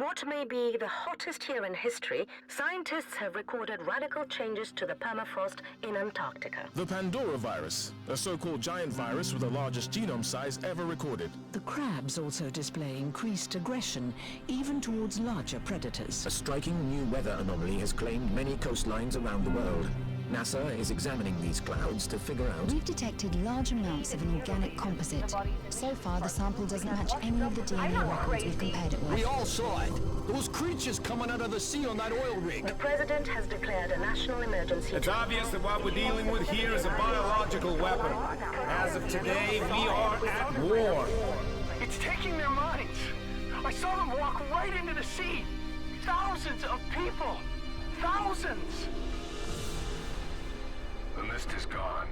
what may be the hottest year in history, scientists have recorded radical changes to the permafrost in Antarctica. The Pandora virus, a so-called giant virus with the largest genome size ever recorded. The crabs also display increased aggression, even towards larger predators. A striking new weather anomaly has claimed many coastlines around the world. NASA is examining these clouds to figure out... We've detected large amounts of an organic composite. So far, the sample doesn't match any of the DNA records we've compared it with. We all saw it. Those creatures coming out of the sea on that oil rig. The president has declared a national emergency. It's obvious that what we're dealing with here is a biological weapon. As of today, we are at war. It's taking their minds. I saw them walk right into the sea. Thousands of people. Thousands. The mist is gone,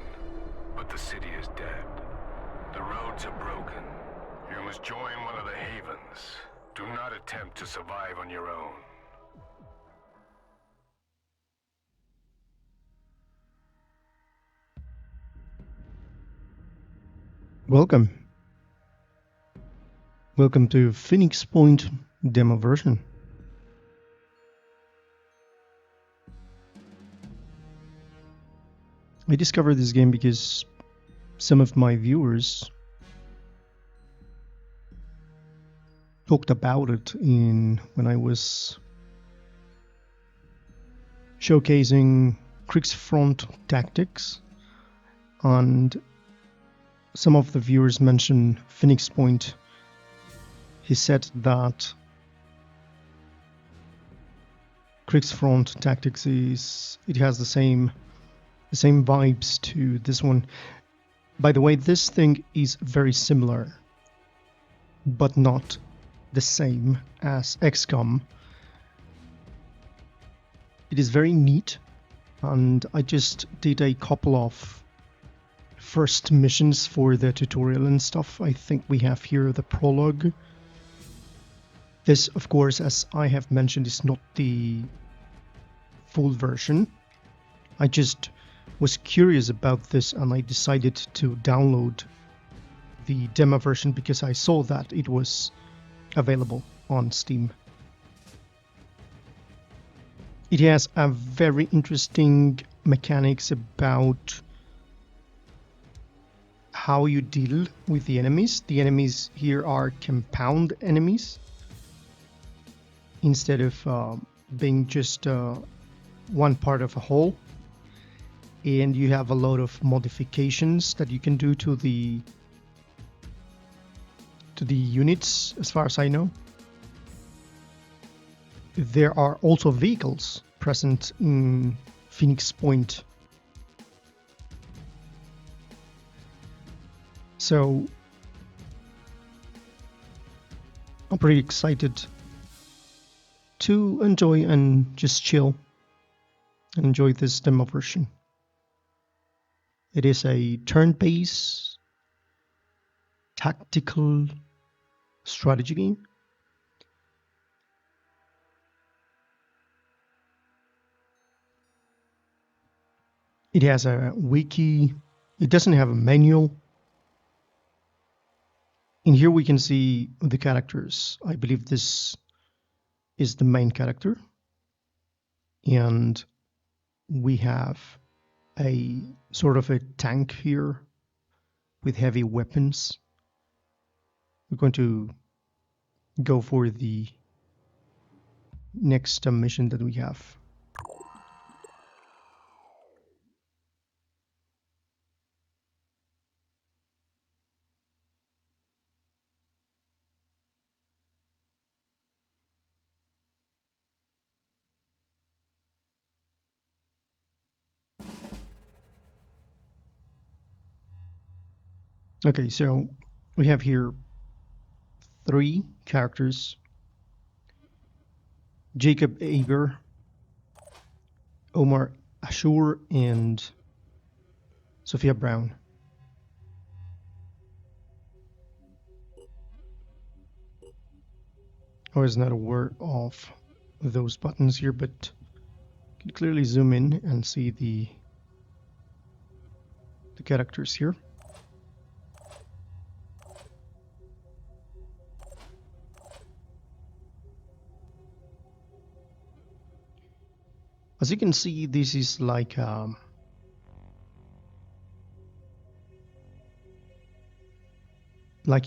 but the city is dead. The roads are broken. You must join one of the havens. Do not attempt to survive on your own. Welcome. Welcome to Phoenix Point demo version. I discovered this game because some of my viewers talked about it when I was showcasing Krigsfront Tactics, and some of the viewers mentioned Phoenix Point. He said that Krigsfront Tactics has the same vibes to this one. By the way, this thing is very similar, but not the same as XCOM. It is very neat, and I just did a couple of first missions for the tutorial and stuff. I think we have here the prologue. This, of course, as I have mentioned, is not the full version. I just was curious about this and I decided to download the demo version because I saw that it was available on Steam. It has a very interesting mechanics about how you deal with the enemies. The enemies here are compound enemies instead of being just one part of a whole. And you have a lot of modifications that you can do to the units, as far as I know. There are also vehicles present in Phoenix Point. So I'm pretty excited to enjoy and just chill and enjoy this demo version. It is a turn-based tactical strategy game. It has a wiki. It doesn't have a manual. In here we can see the characters. I believe this is the main character. And we have a sort of a tank here with heavy weapons. We're going to go for the next mission that we have. Okay, so we have here 3 characters: Jacob Aber, Omar Ashur, and Sophia Brown. I was not aware of those buttons here, but you can clearly zoom in and see the characters here. As you can see, this is like in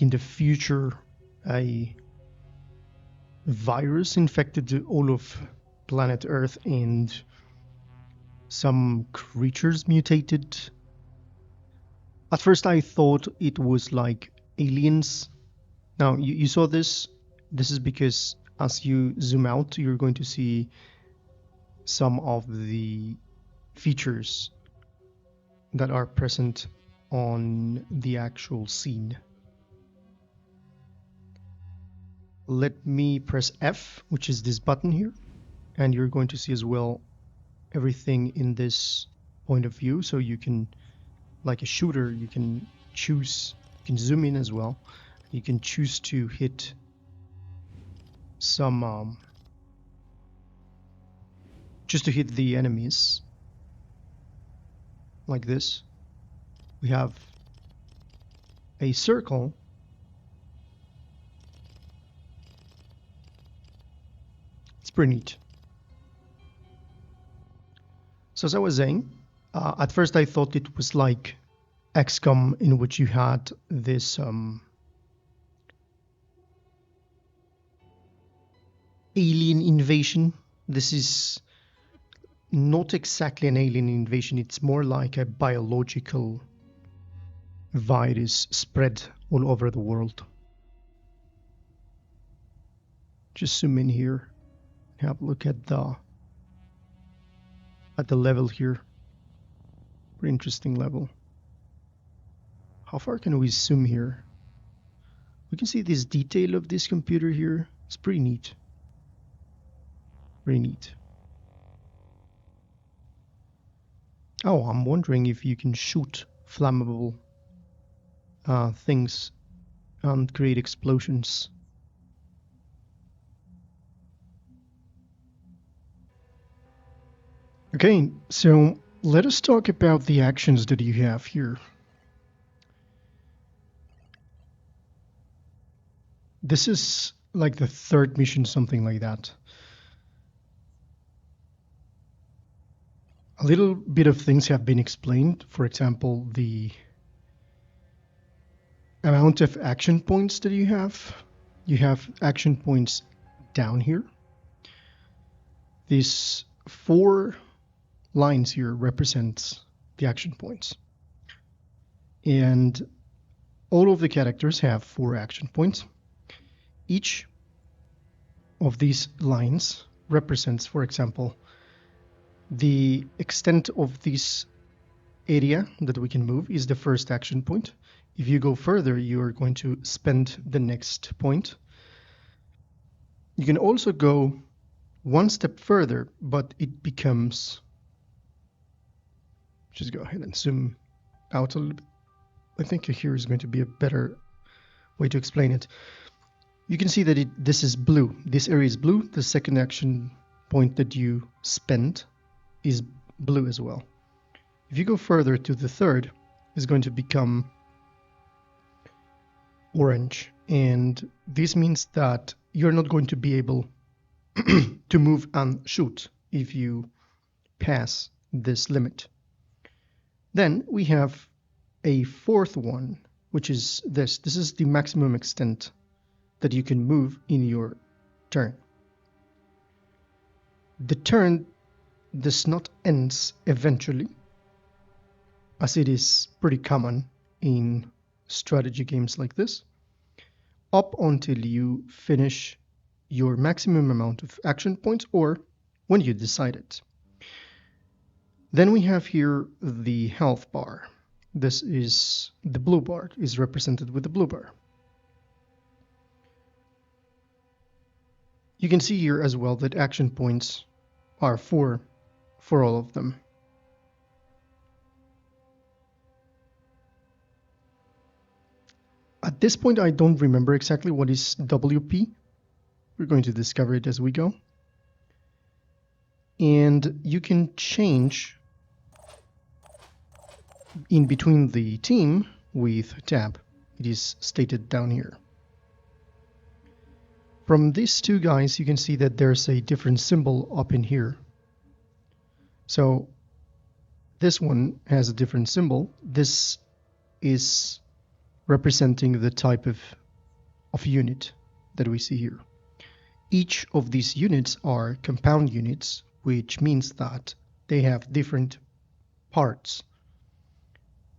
the future, a virus infected all of planet Earth and some creatures mutated. At first I thought it was like aliens. Now you saw this. This is because as you zoom out, you're going to see some of the features that are present on the actual scene. Let me press F, which is this button here, and you're going to see as well everything in this point of view. So you can, like a shooter, you can choose, you can zoom in as well. You can choose to hit some just to hit the enemies like this. We have a circle. It's pretty neat. So as I was saying, at first I thought it was like XCOM, in which you had this alien invasion. This is not exactly an alien invasion, it's more like a biological virus spread all over the world. Just zoom in here, have a look at the level here. Very interesting level. How far can we zoom here? We can see this detail of this computer here. It's pretty neat. Very neat. Oh, I'm wondering if you can shoot flammable things and create explosions. Okay, so let us talk about the actions that you have here. This is like the third mission, something like that. A little bit of things have been explained. For example, the amount of action points that you have. You have action points down here. These 4 lines here represents the action points. And all of the characters have 4 action points. Each of these lines represents, for example, the extent of this area that we can move is the first action point. If you go further, you are going to spend the next point. You can also go one step further, but it becomes... Just go ahead and zoom out a little bit. I think here is going to be a better way to explain it. You can see that this is blue. This area is blue. The second action point that you spend is blue as well. If you go further to the third, it's going to become orange, and this means that you're not going to be able to move and shoot if you pass this limit. Then we have a fourth one, which is this. This is the maximum extent that you can move in your turn. The turn does not end eventually, as it is pretty common in strategy games like this, up until you finish your maximum amount of action points or when you decide it. Then we have here the health bar. This is the blue bar, is represented with the blue bar. You can see here as well that action points are 4 for all of them. At this point, I don't remember exactly what is WP. We're going to discover it as we go. And you can change in between the team with tab. It is stated down here. From these 2 guys, you can see that there's a different symbol up in here. So this one has a different symbol. This is representing the type of unit that we see here. Each of these units are compound units, which means that they have different parts.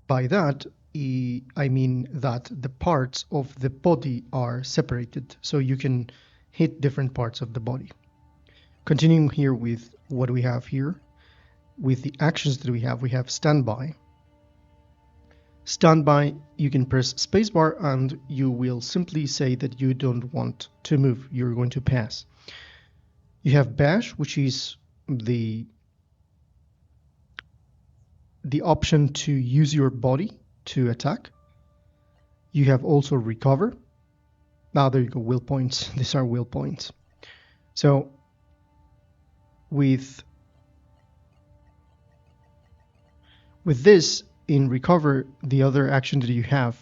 By that, I mean that the parts of the body are separated, so you can hit different parts of the body. Continuing here with what we have here, with the actions that we have standby. Standby, you can press spacebar and you will simply say that you don't want to move, you're going to pass. You have bash, which is the option to use your body to attack. You have also recover. Now there you go, will points. These are will points. So with this, in recover, the other action that you have,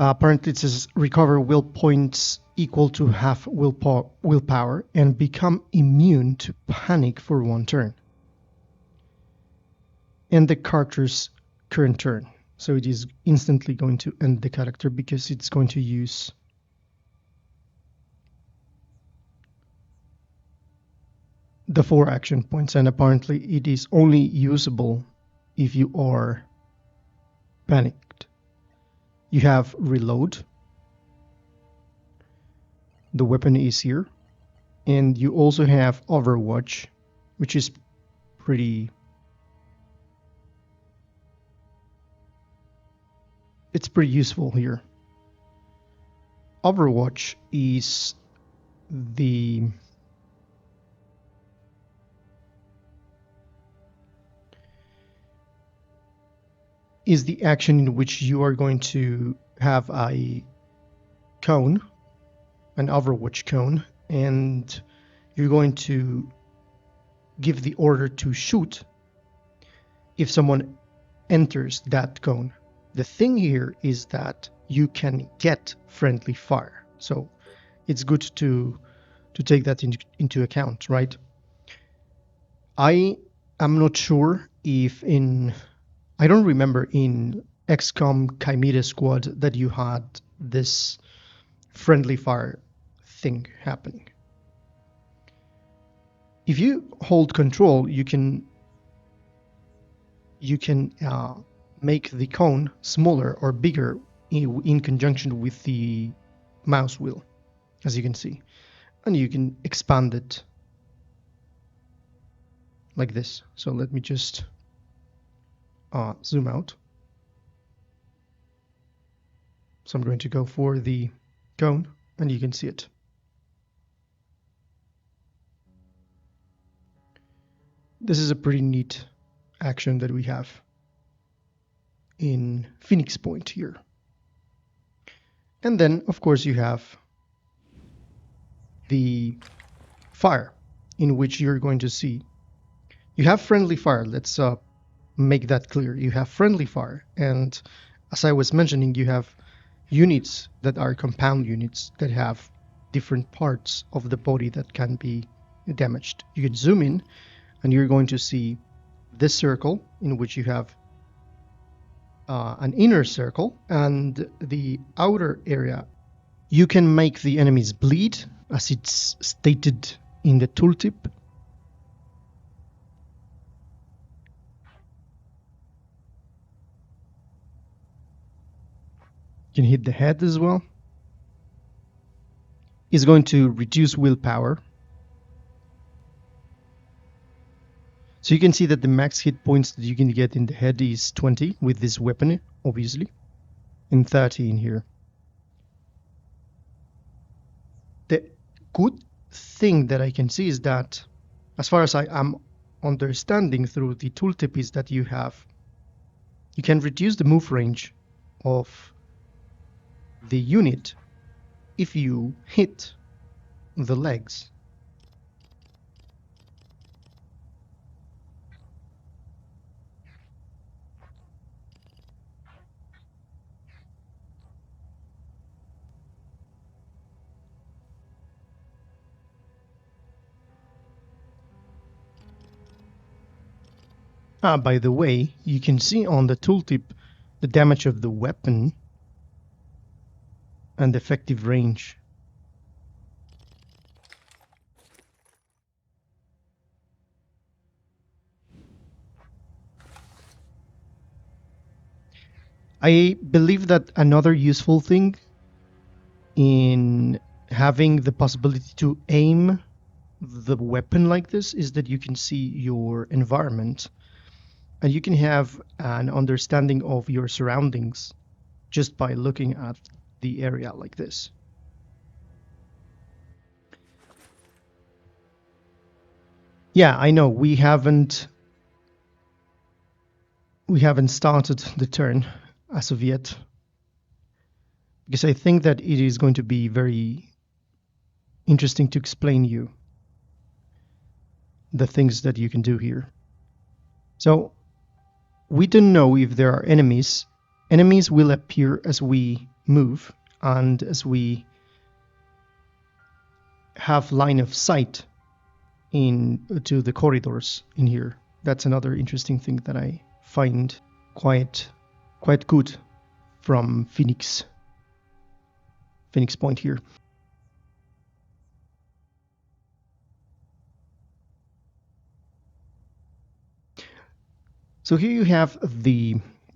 apparently it says recover will points equal to half willpower and become immune to panic for 1 turn. And the character's current turn. So it is instantly going to end the character because it's going to use the 4 action points, and apparently it is only usable if you are panicked. You have reload. The weapon is here. And you also have Overwatch, which is pretty... it's pretty useful here. Overwatch is the action in which you are going to have a cone, an Overwatch cone, and you're going to give the order to shoot if someone enters that cone. The thing here is that you can get friendly fire, so it's good to take that into account, right? I am not sure if I don't remember in XCOM Chimera Squad that you had this friendly fire thing happening. If you hold control, you can make the cone smaller or bigger in conjunction with the mouse wheel, as you can see, and you can expand it like this. So let me just zoom out. So I'm going to go for the cone and you can see it. This is a pretty neat action that we have in Phoenix Point here. And then, of course, you have the fire, in which you're going to see you have friendly fire. Let's make that clear. You have friendly fire, and as I was mentioning, you have units that are compound units that have different parts of the body that can be damaged. You can zoom in and you're going to see this circle in which you have an inner circle and the outer area. You can make the enemies bleed, as it's stated in the tooltip. You can hit the head as well. It's going to reduce willpower. So you can see that the max hit points that you can get in the head is 20 with this weapon, obviously, and 30 in here. The good thing that I can see is that, as far as I am understanding through the tooltip, is that you can reduce the move range of the unit if you hit the legs. By the way, you can see on the tooltip the damage of the weapon and effective range. I believe that another useful thing in having the possibility to aim the weapon like this is that you can see your environment and you can have an understanding of your surroundings just by looking at the area like this. Yeah, I know we haven't started the turn as of yet, because I think that it is going to be very interesting to explain you the things that you can do here. So we don't know if there are enemies. Enemies will appear as we move and as we have line of sight to the corridors in here. That's another interesting thing that I find quite good from Phoenix Point here. So here you have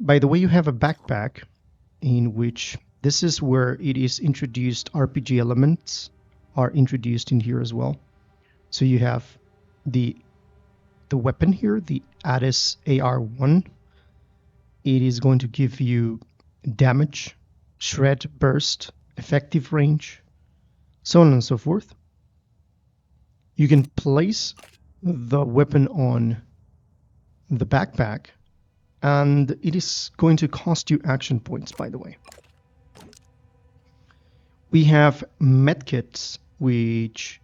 by the way, you have a backpack in which this is where it is introduced. RPG elements are introduced in here as well. So you have the weapon here, the Addis AR-1. It is going to give you damage, shred, burst, effective range, so on and so forth. You can place the weapon on the backpack, and it is going to cost you action points, by the way. We have medkits, which,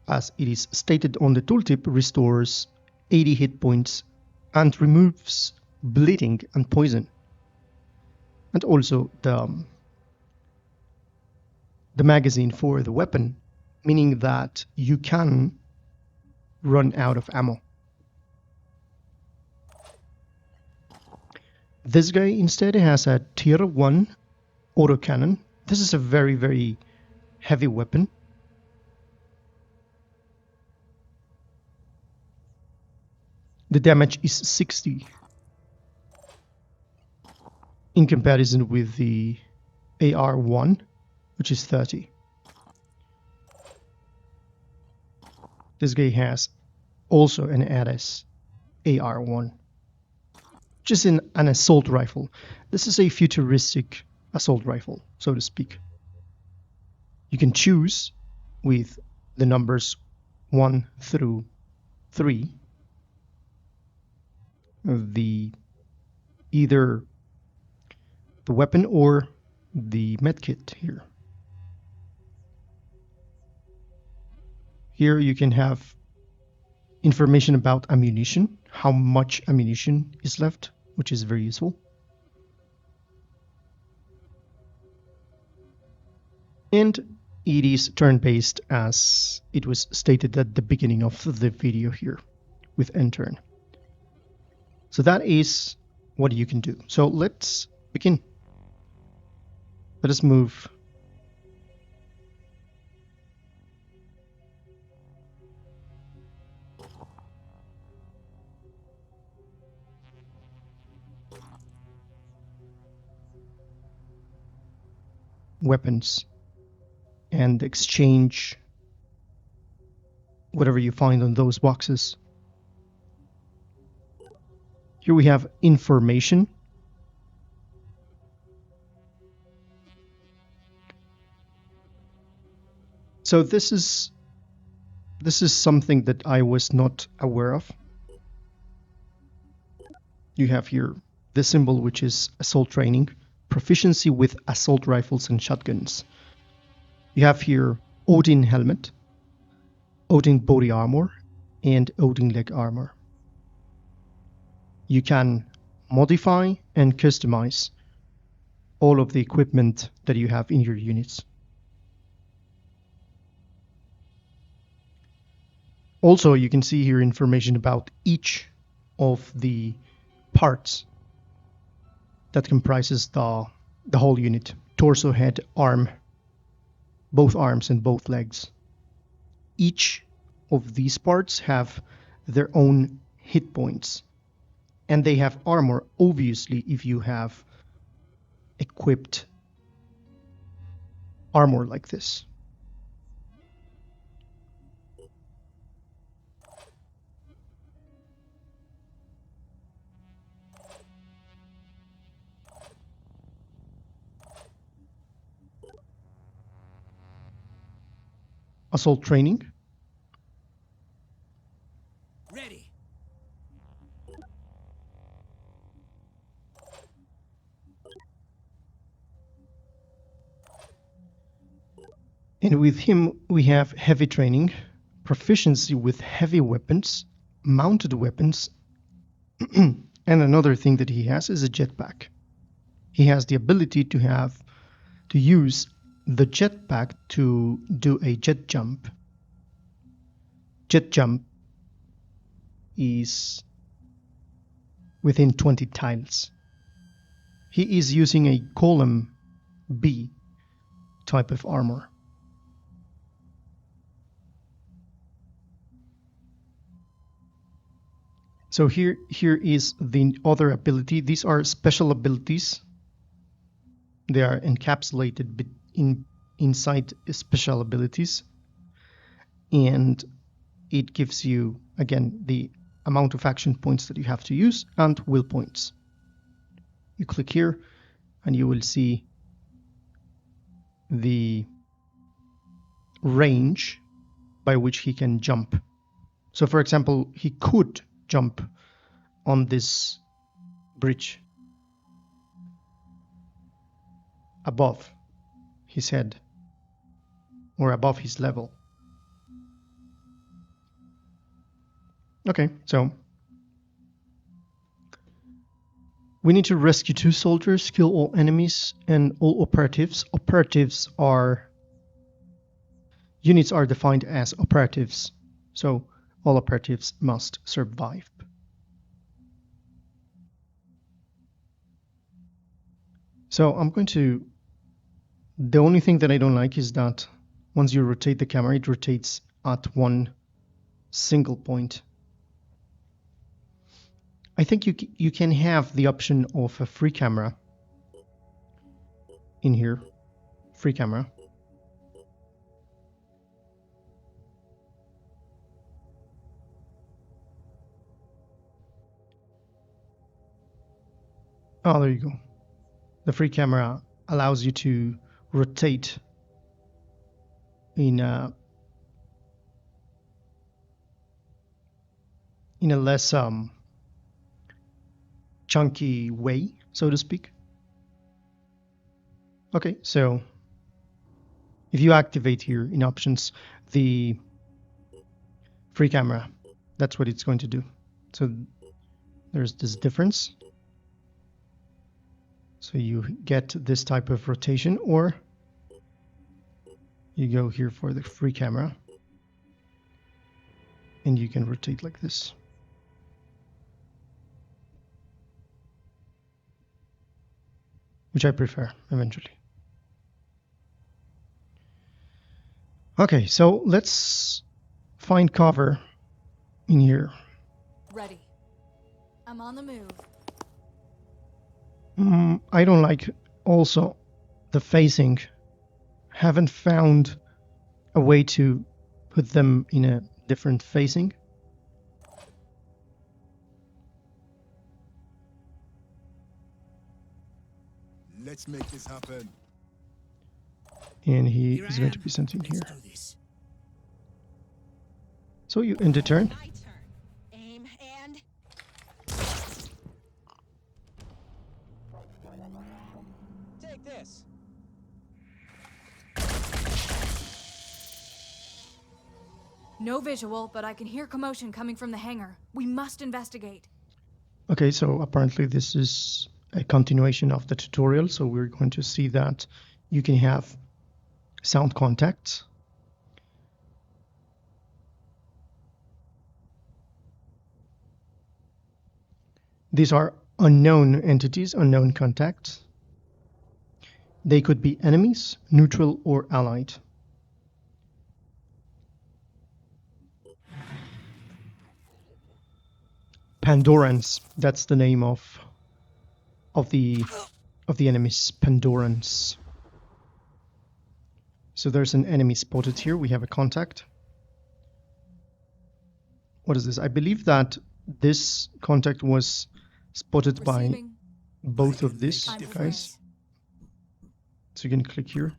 as it is stated on the tooltip, restores 80 hit points and removes bleeding and poison. And also the magazine for the weapon, meaning that you can run out of ammo. This guy instead has a tier 1 autocannon. This is a very, very heavy weapon. The damage is 60 in comparison with the AR-1, which is 30. This guy has also an Addis AR-1, which is an assault rifle. This is a futuristic assault rifle, so to speak. You can choose with the numbers 1 through 3 either the weapon or the medkit here. Here you can have information about ammunition, how much ammunition is left, which is very useful. And it is turn-based, as it was stated at the beginning of the video here with end turn. So that is what you can do. So let's begin. Let us move. Weapons and exchange whatever you find on those boxes. Here we have information. So this is something that I was not aware of. You have here the symbol, which is assault training, proficiency with assault rifles and shotguns. You have here Odin helmet, Odin body armor, and Odin leg armor. You can modify and customize all of the equipment that you have in your units. Also, you can see here information about each of the parts that comprises the whole unit. Torso, head, arm, both arms and both legs. Each of these parts have their own hit points, and they have armor, obviously, if you have equipped armor like this. Assault training. Ready. And with him we have heavy training, proficiency with heavy weapons, mounted weapons, and another thing that he has is a jetpack. He has the ability to use the jetpack to do a jet jump. Jet jump is within 20 tiles. He is using a column B type of armor. So here is the other ability. These are special abilities. They are encapsulated inside special abilities, and it gives you again the amount of action points that you have to use and will points. You click here and you will see the range by which he can jump. So for example, he could jump on this bridge above his head or above his level. Okay, so we need to rescue 2 soldiers, kill all enemies and all operatives. Units are defined as operatives, so all operatives must survive. So the only thing that I don't like is that once you rotate the camera, it rotates at one single point. I think you can have the option of a free camera in here. Free camera. Oh, there you go. The free camera allows you to rotate in a less chunky way, so to speak. Okay, so if you activate here in options the free camera, that's what it's going to do. So there's this difference. So you get this type of rotation, or you go here for the free camera and you can rotate like this. Which I prefer eventually. Okay, so let's find cover in here. Ready. I'm on the move. I don't like also the facing. Haven't found a way to put them in a different facing. Let's make this happen. And he is going to be sent in here. So you end the turn. Aim and take this. no visual, but I can hear commotion coming from the hangar. We must investigate. Okay, so apparently this is a continuation of the tutorial, so we're going to see that you can have sound contacts. These are unknown entities, unknown contacts. They could be enemies, neutral, or allied. Pandorans, that's the name of the enemies, Pandorans. So there's an enemy spotted here. We have a contact. What is this? I believe that this contact was spotted by both of these guys. So you can click here.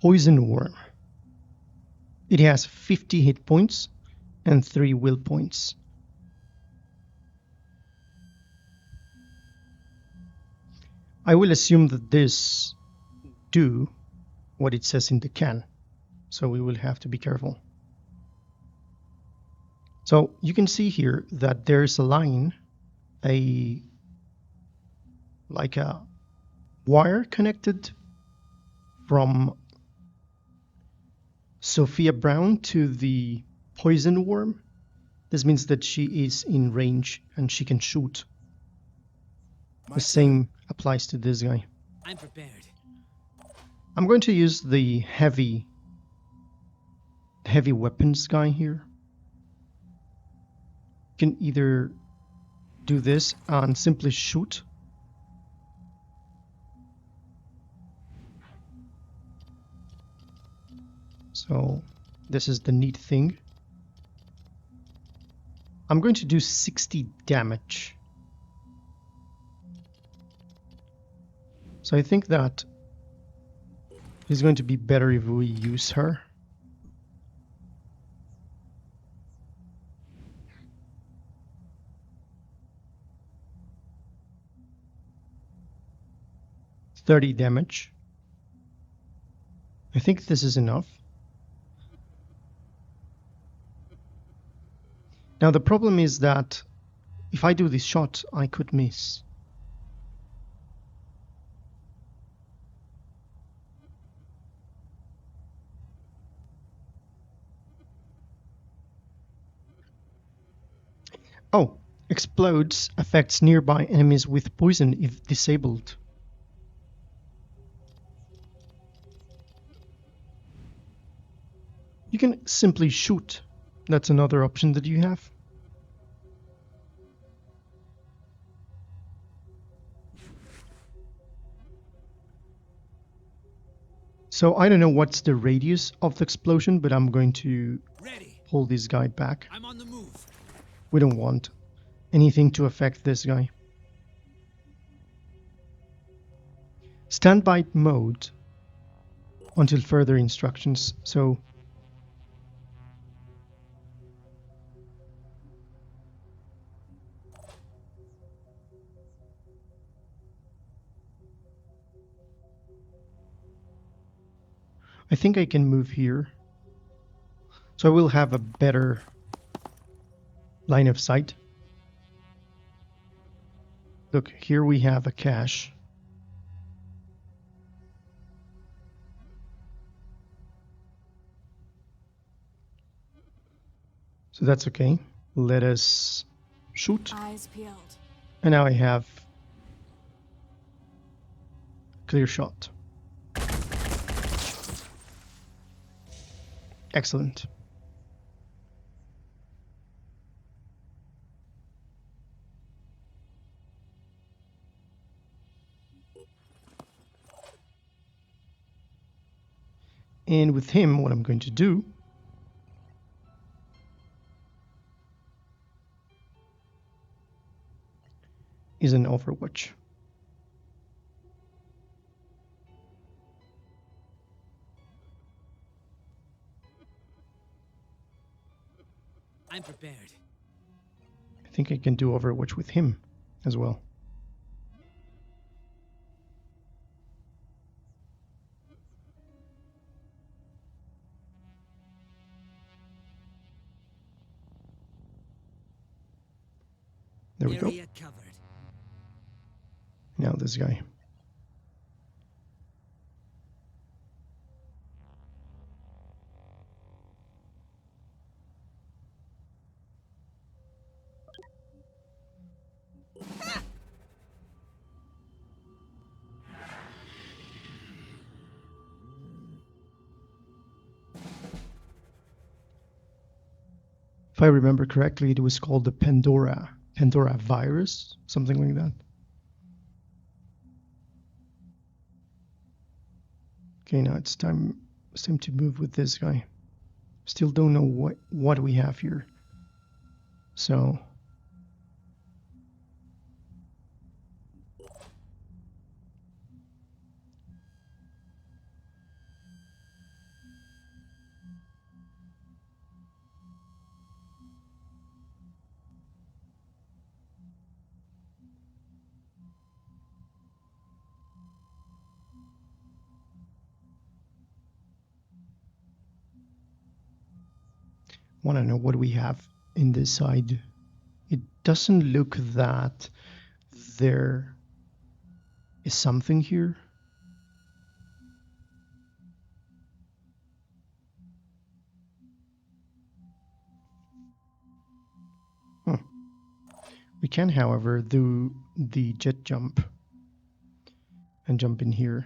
Poison Worm. It has 50 hit points and 3 will points. I will assume that this do what it says in the can, so we will have to be careful. So you can see here that there's a line, like a wire connected from Sophia Brown to the poison worm. This means that she is in range and she can shoot. The same applies to this guy. I'm prepared. I'm going to use the heavy weapons guy here. You can either do this and simply shoot. So this is the neat thing. I'm going to do 60 damage. So I think that it's going to be better if we use her. $30 damage. I think this is enough. Now the problem is that if I do this shot, I could miss. Oh, explodes affects nearby enemies with poison if disabled. You can simply shoot. That's another option that you have. So I don't know what's the radius of the explosion, but I'm going to pull this guy back. I'm on the move. We don't want anything to affect this guy. Standby mode until further instructions. So I think I can move here. So I will have a better line of sight. Look, here we have a cache. So that's okay. Let us shoot. Eyes peeled. And now I have clear shot. Excellent. And with him, what I'm going to do is an Overwatch. I'm prepared. I think I can do Overwatch with him as well. There we go. Covered. Now this guy. If I remember correctly, it was called the Pandora virus, something like that. Okay, now it's time to move with this guy. Still don't know what we have here. So want to know what we have in this side. It doesn't look that there is something here. We can, however, do the jet jump and jump in here.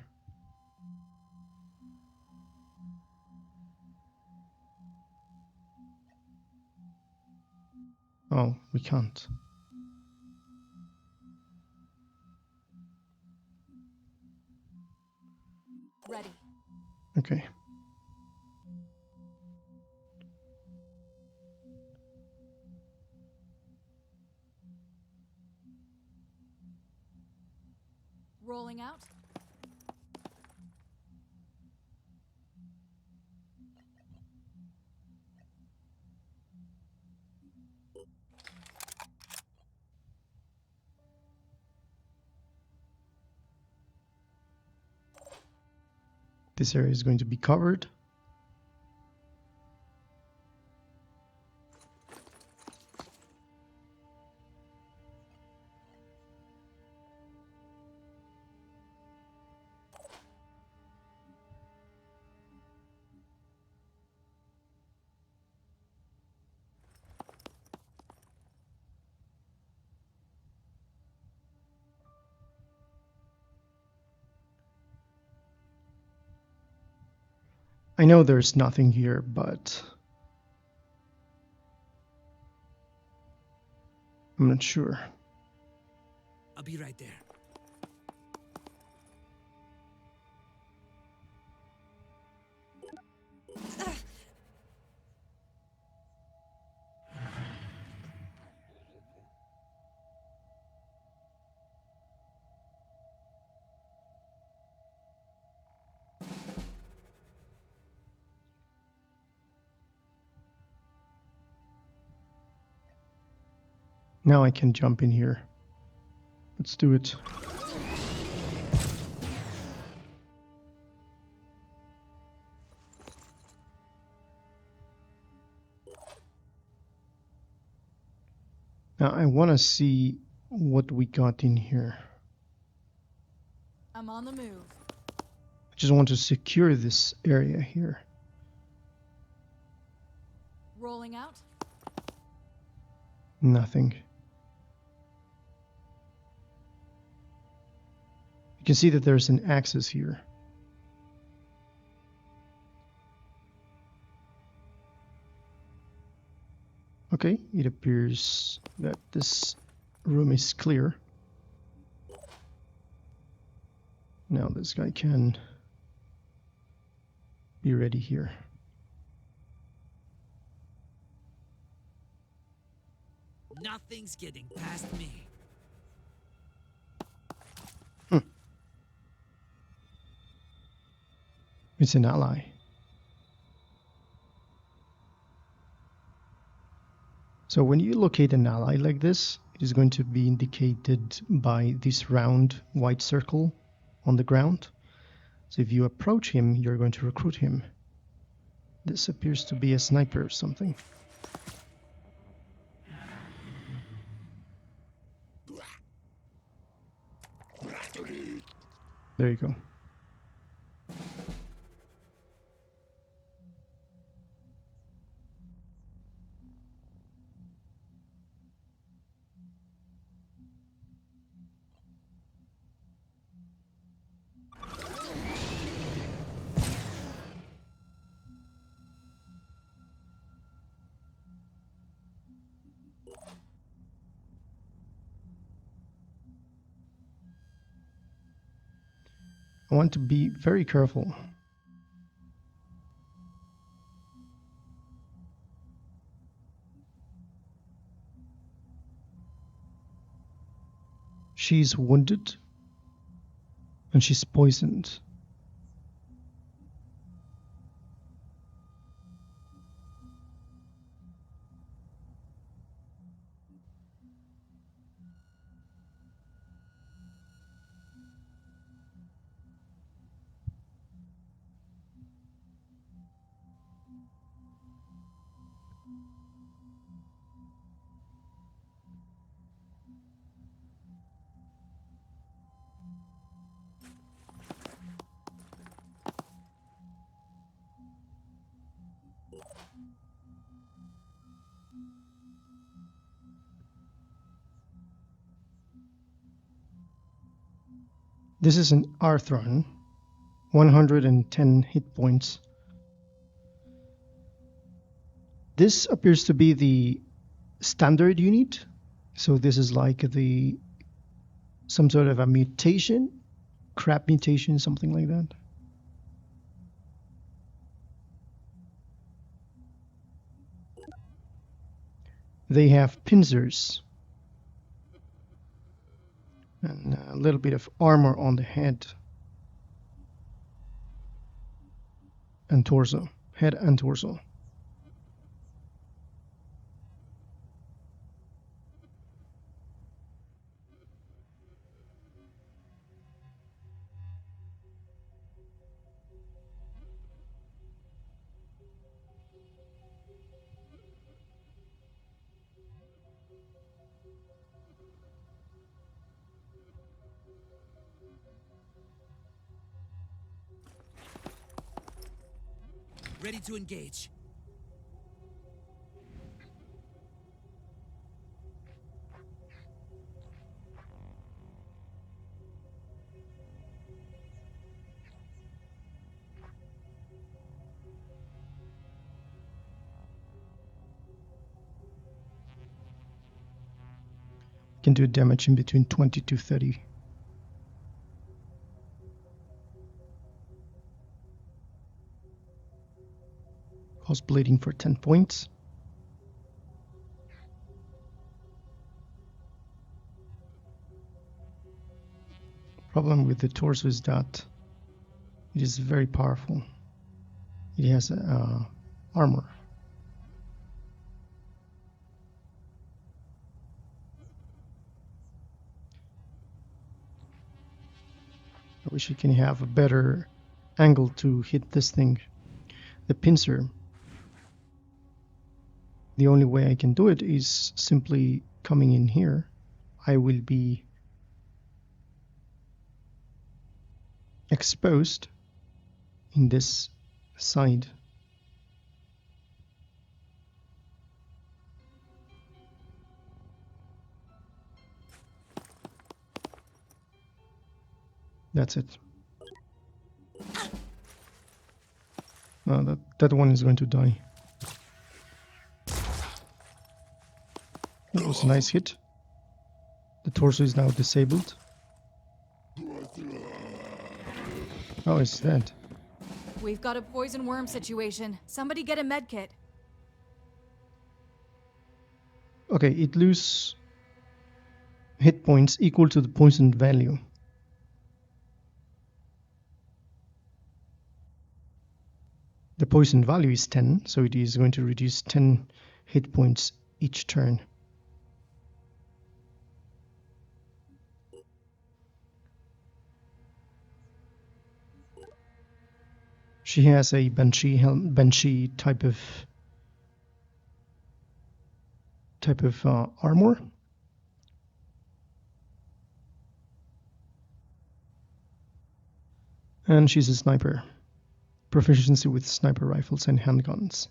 Oh, we can't. Ready. Okay. Rolling out. This area is going to be covered. I know there's nothing here, but I'm not sure. I'll be right there. Now I can jump in here. Let's do it. Now I want to see what we got in here. I'm on the move. I just want to secure this area here. Rolling out. Nothing. You can see that there's an axis here. Okay, it appears that this room is clear. Now this guy can be ready here. Nothing's getting past me. It's an ally. So when you locate an ally like this, it is going to be indicated by this round white circle on the ground. So if you approach him, you're going to recruit him. This appears to be a sniper or something. There you go. I want to be very careful. She's wounded and she's poisoned. This is an Arthron, 110 hit points. This appears to be the standard unit, so this is like some sort of a mutation, crab mutation, something like that. They have pincers and a little bit of armor on the head and torso, head and torso. Ready to engage. Can do damage in between 20 to 30. Cause bleeding for 10 points. Problem with the torso is that it is very powerful. It has armor. I wish I can have a better angle to hit this thing. The pincer. The only way I can do it is simply coming in here. I will be exposed in this side. That's it. That one is going to die. That was a nice hit. The torso is now disabled. Oh, it's dead. We've got a poison worm situation. Somebody get a med kit. Okay, it loses hit points equal to the poison value. The poison value is 10, so it is going to reduce 10 hit points each turn. She has a Banshee type of armor. And she's a sniper. Proficiency with sniper rifles and handguns.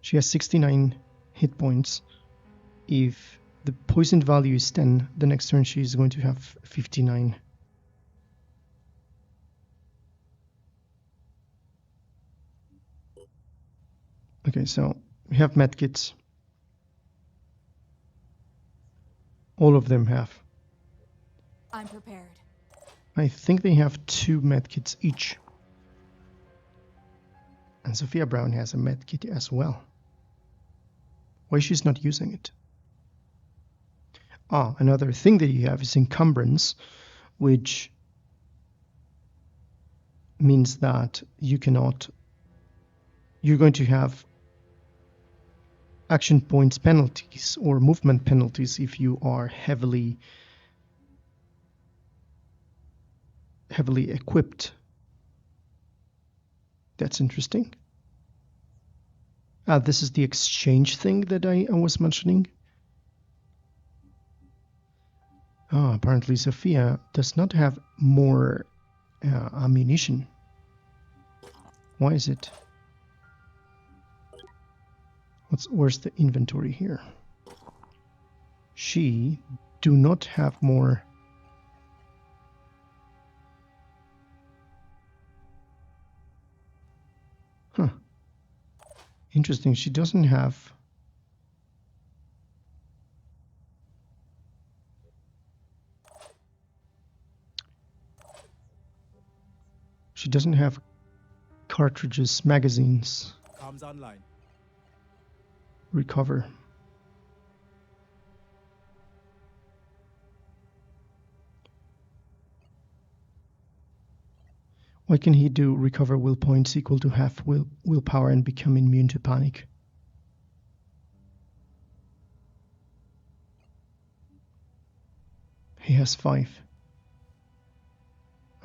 She has 69 hit points. If the poison value is 10, the next turn she is going to have 59. Okay, so we have medkits. All of them have. I'm prepared. I think they have 2 medkits each. And Sophia Brown has a medkit as well. Why she's not using it? Ah, another thing that you have is encumbrance, which means that you're going to have action points penalties or movement penalties if you are heavily equipped. That's interesting. This is the exchange thing that I was mentioning. Apparently Sophia does not have more ammunition. Why is it? Where's the inventory here? She do not have more. Huh. Interesting, she doesn't have. She doesn't have cartridges, magazines. Comms online. Recover. What can he do? Recover will points equal to half willpower and become immune to panic. He has 5.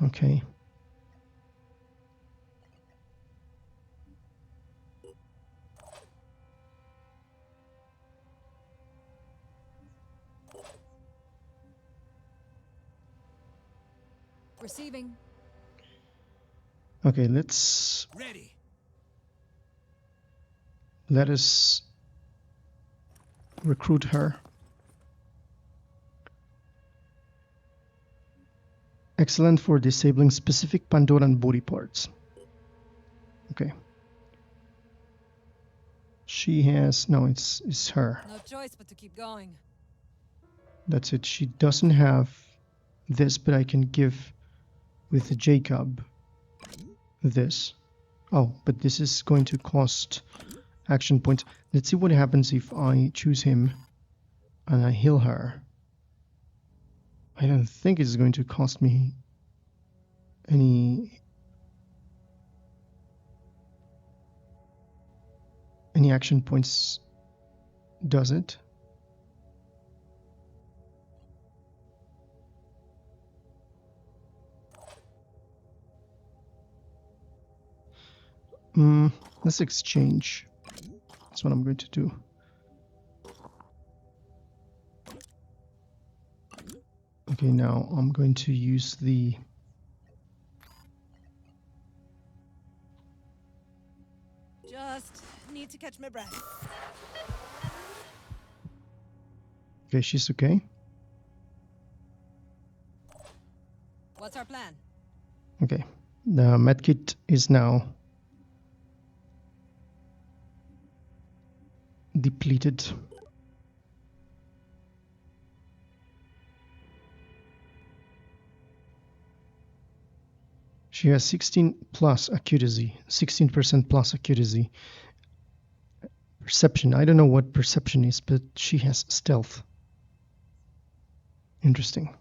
Okay. Receiving. Okay, let's... Ready. Let us recruit her. Excellent for disabling specific Pandoran body parts. Okay. She has... No, it's her. No choice but to keep going. That's it. She doesn't have this, but I can give with Jacob this. Oh, but this is going to cost action points. Let's see what happens if I choose him and I heal her. I don't think it's going to cost me any action points, does it? Let's exchange. That's what I'm going to do. Okay, now I'm going to use the... Just need to catch my breath. Okay, she's okay. What's our plan? Okay, the medkit is now depleted. She has 16 plus accuracy, 16% plus accuracy. Perception, I don't know what perception is, but she has stealth. Interesting.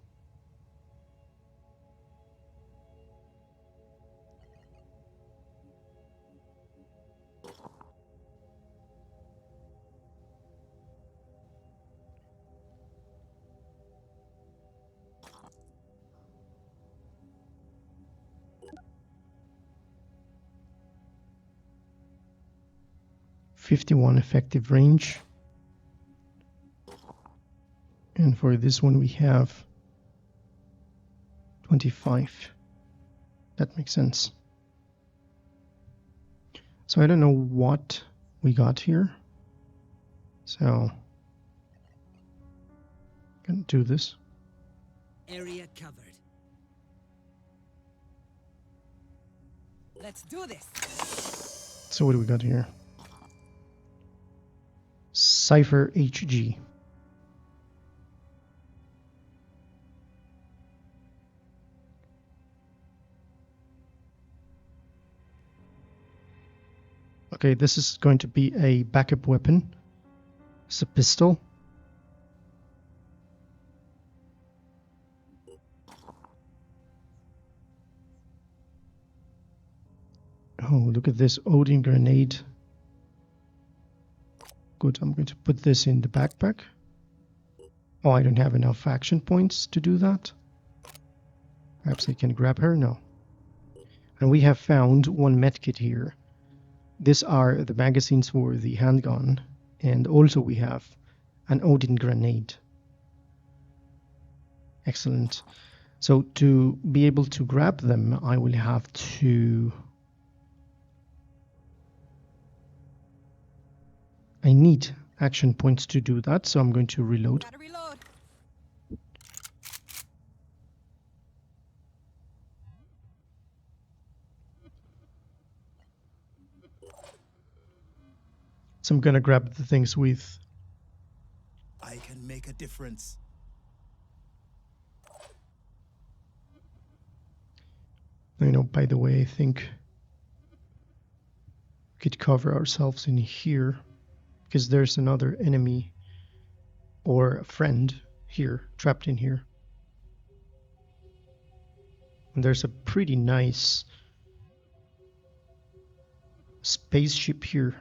.51 effective range, and for this one we have 25. That makes sense. So I don't know what we got here, so I'm gonna do this. Area covered. Let's do this. So what do we got here? Cypher HG. Okay, this is going to be a backup weapon. It's a pistol. Oh, look at this Odin grenade. Good, I'm going to put this in the backpack. Oh, I don't have enough action points to do that. Perhaps I can grab her? No. And we have found one medkit here. These are the magazines for the handgun. And also we have an Odin grenade. Excellent. So to be able to grab them, I will have to... I need action points to do that, so I'm going to reload. Gotta reload. So I'm gonna grab the things with... I can make a difference. You know, by the way, I think we could cover ourselves in here, because there's another enemy or a friend here, trapped in here. And there's a pretty nice spaceship here.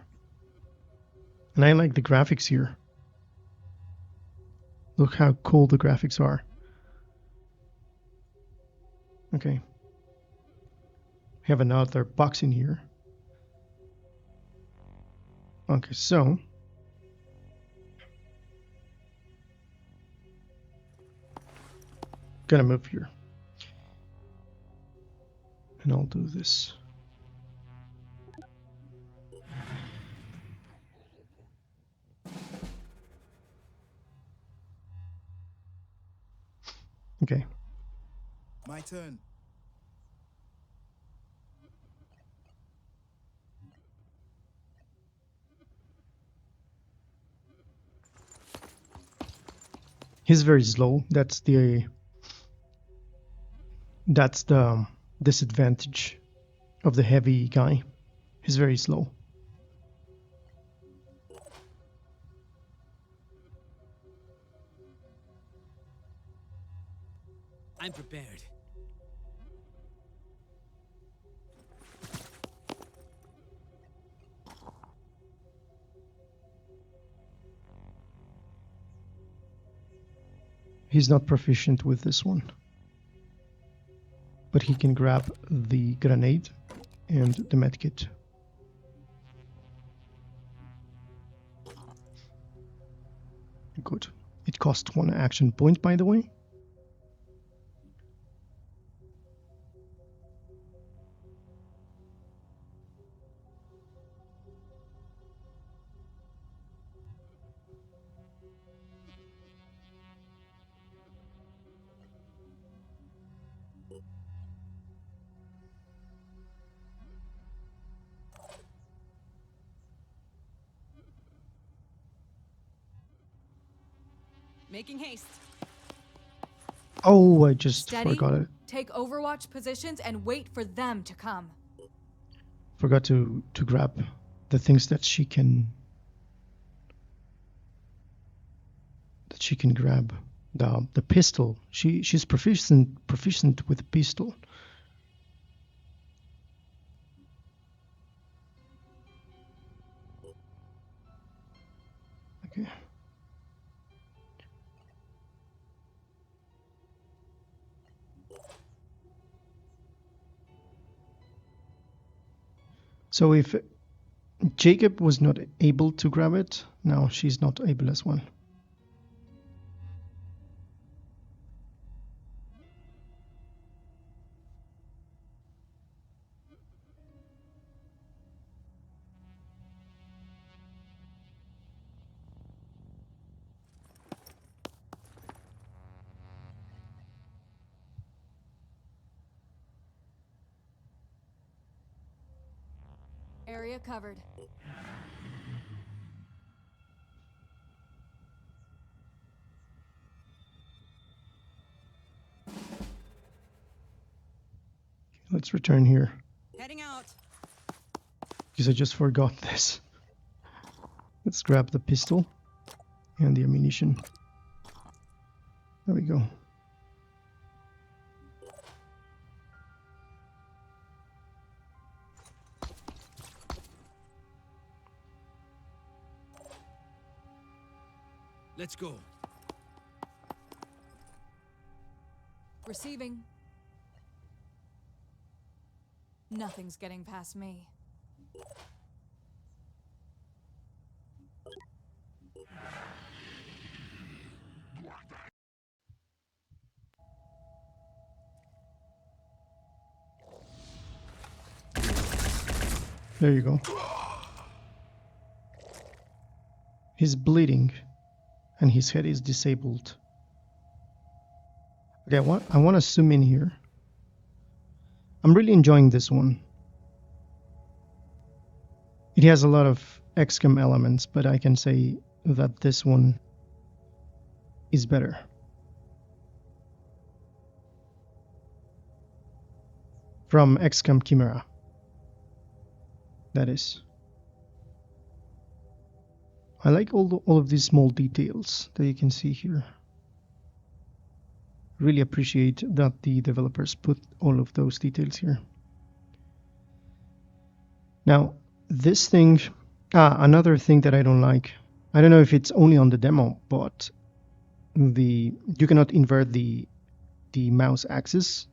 And I like the graphics here. Look how cool the graphics are. Okay. We have another box in here. Okay, so gonna move here. And I'll do this. Okay. My turn. He's very slow. That's the disadvantage of the heavy guy. He's very slow. I'm prepared. He's not proficient with this one. But he can grab the grenade and the medkit. Good. It costs 1 action point, by the way. Making haste. Oh, I just Steady. forgot it. Take overwatch positions and wait for them to come. Forgot to grab the things that she can grab. The pistol. She's proficient with the pistol. Okay. So if Jacob was not able to grab it, now she's not able as well. Area covered. Let's return here. Heading out. because I just forgot this. Let's grab the pistol and the ammunition. There we go. Let's go. Receiving. Nothing's getting past me. There you go. He's bleeding and his head is disabled. Okay, I want to zoom in here. I'm really enjoying this one. It has a lot of XCOM elements, but I can say that this one is better. From XCOM Chimera. That is. I like all of these small details that you can see here. Really appreciate that the developers put all of those details here. Now, this thing, another thing that I don't like, I don't know if it's only on the demo, but you cannot invert the mouse axis,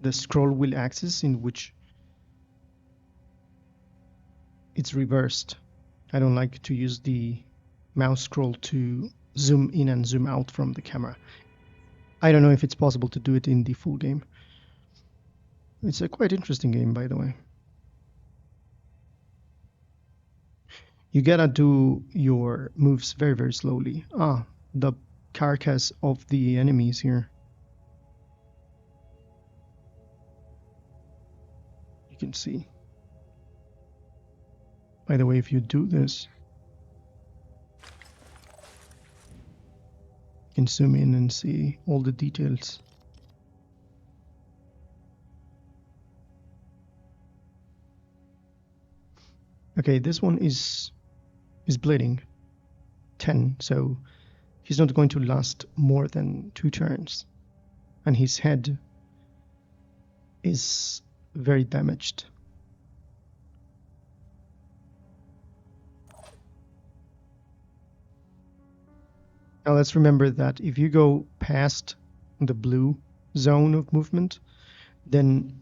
the scroll wheel axis, in which it's reversed. I don't like to use the mouse scroll to zoom in and zoom out from the camera. I don't know if it's possible to do it in the full game. It's a quite interesting game, by the way. You gotta do your moves very, very slowly. The carcass of the enemies here. You can see. By the way, if you do this, you can zoom in and see all the details. Okay, this one is bleeding 10, so he's not going to last more than 2 turns. And his head is very damaged. Now let's remember that if you go past the blue zone of movement, then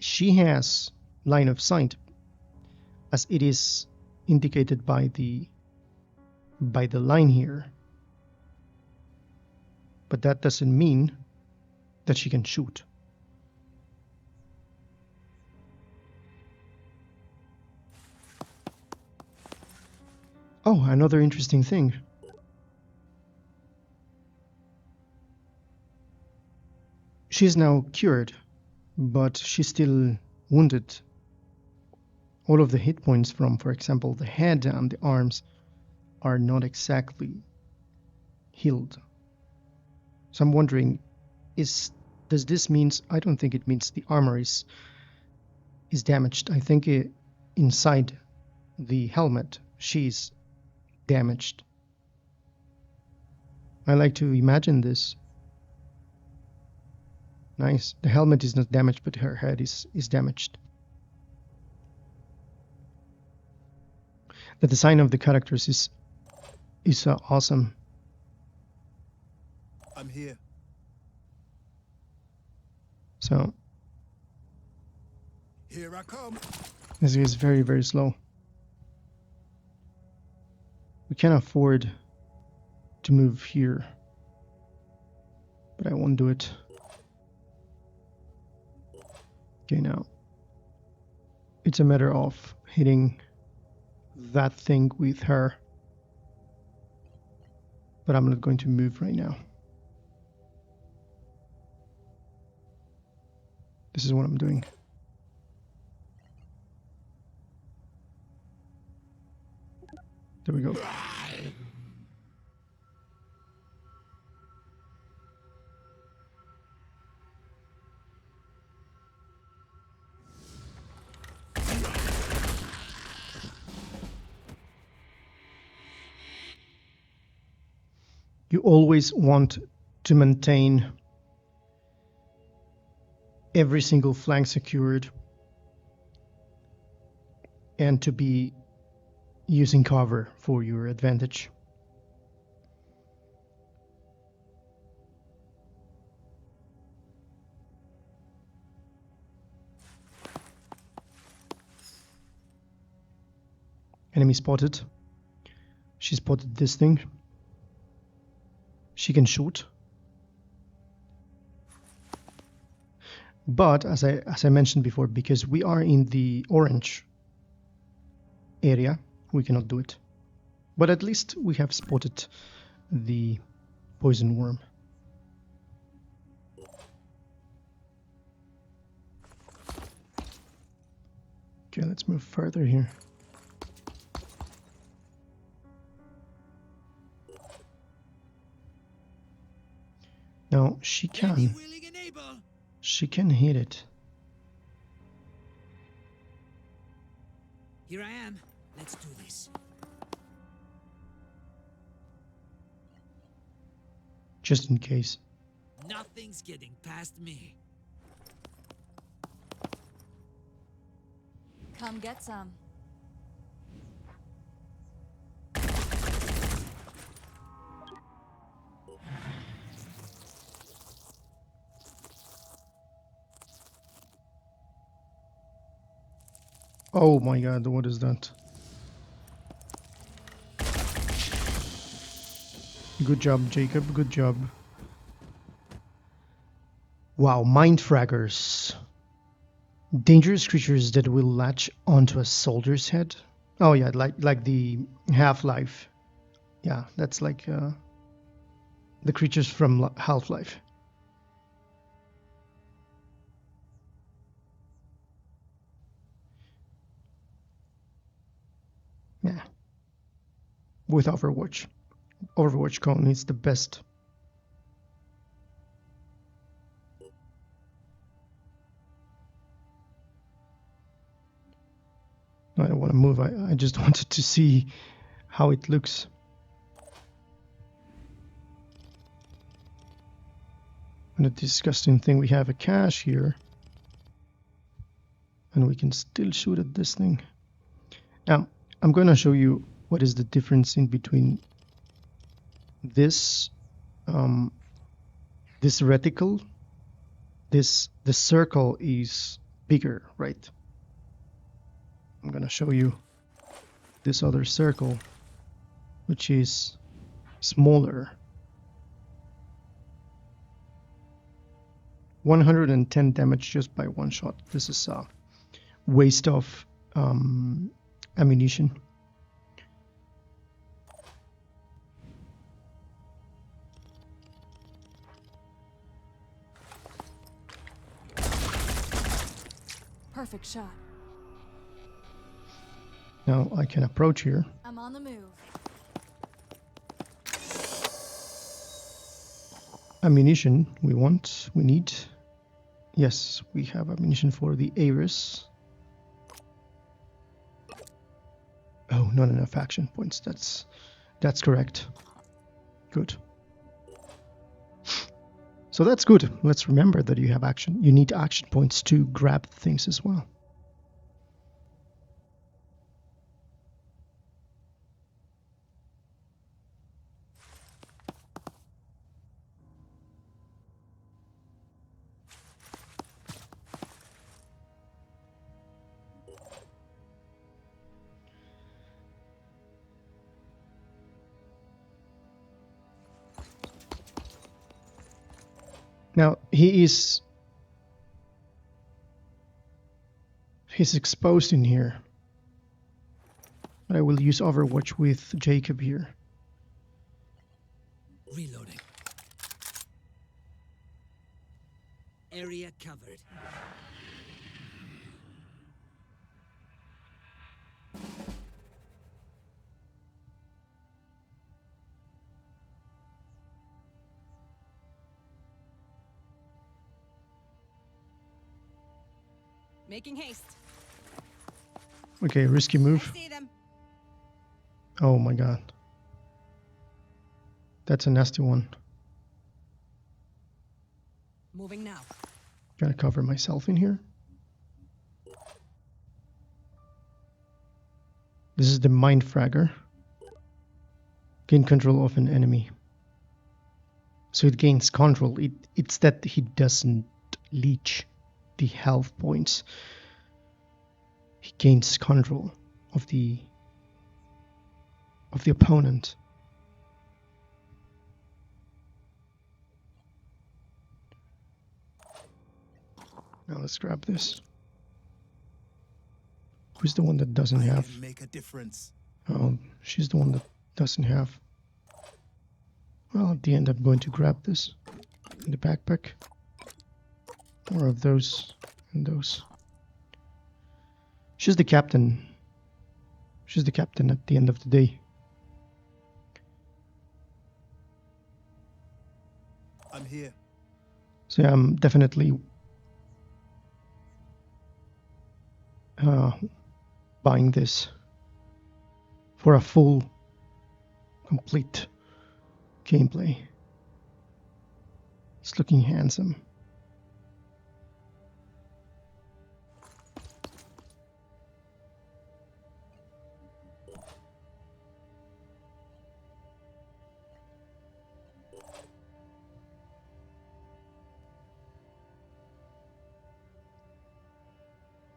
she has line of sight, as it is indicated by the line here. But that doesn't mean that she can shoot. Oh, another interesting thing. She's now cured, but she's still wounded. All of the hit points from, for example, the head and the arms are not exactly healed. So I'm wondering, does this mean? I don't think it means the armor is damaged. I think inside the helmet she's damaged. I like to imagine this. Nice. The helmet is not damaged, but her head is damaged. The design of the characters is awesome. I'm here. So here I come. This is very, very slow. We can afford to move here, but I won't do it. Okay, now it's a matter of hitting that thing with her, but I'm not going to move right now. This is what I'm doing. There we go. You always want to maintain every single flank secured and to be using cover for your advantage. Enemy spotted. She spotted this thing. She can shoot. But as I mentioned before, because we are in the orange area, we cannot do it. But at least we have spotted the poison worm. Okay, let's move further here. Now she can hit it. Here I am. Let's do this. Just in case. Nothing's getting past me. Come get some. Oh my god, what is that? Good job, Jacob, good job. Wow, mind fraggers. Dangerous creatures that will latch onto a soldier's head. Oh yeah, like the Half-Life. Yeah, that's like the creatures from Half-Life. Yeah. With Overwatch. Overwatch Con is the best. I don't want to move. I just wanted to see how it looks. And a disgusting thing, we have a cache here. And we can still shoot at this thing. Now, I'm going to show you what is the difference in between this this reticle. The circle is bigger, right? I'm going to show you this other circle, which is smaller. 110 damage just by one shot. This is a waste of ammunition. Perfect shot. Now I can approach here. I'm on the move. Ammunition we need. Yes, we have ammunition for the Ares. Oh, not enough action points. That's correct. Good. So that's good. Let's remember that you have action. You need action points to grab things as well. Now he's exposed in here, but I will use Overwatch with Jacob here. Reloading. Area covered. Making haste. Okay, risky move. I see them. Oh my god. That's a nasty one. Moving now. Gotta cover myself in here. This is the Mind Fragger. Gain control of an enemy. So it gains control. It's that he doesn't leech the health points. He gains control of the opponent. Now let's grab this. Who's the one that doesn't have? Make a difference. Oh, she's the one that doesn't have. Well, at the end I'm going to grab this in the backpack. More of those and those. She's the captain. She's the captain at the end of the day. I'm here. So yeah, I'm definitely buying this for a full, complete gameplay. It's looking handsome.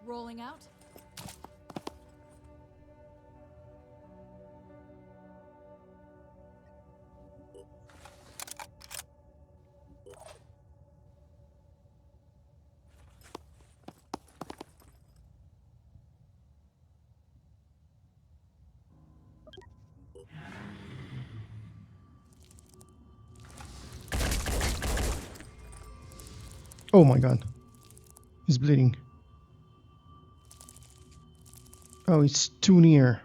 Rolling out. Oh my god. He's bleeding. Oh, it's too near.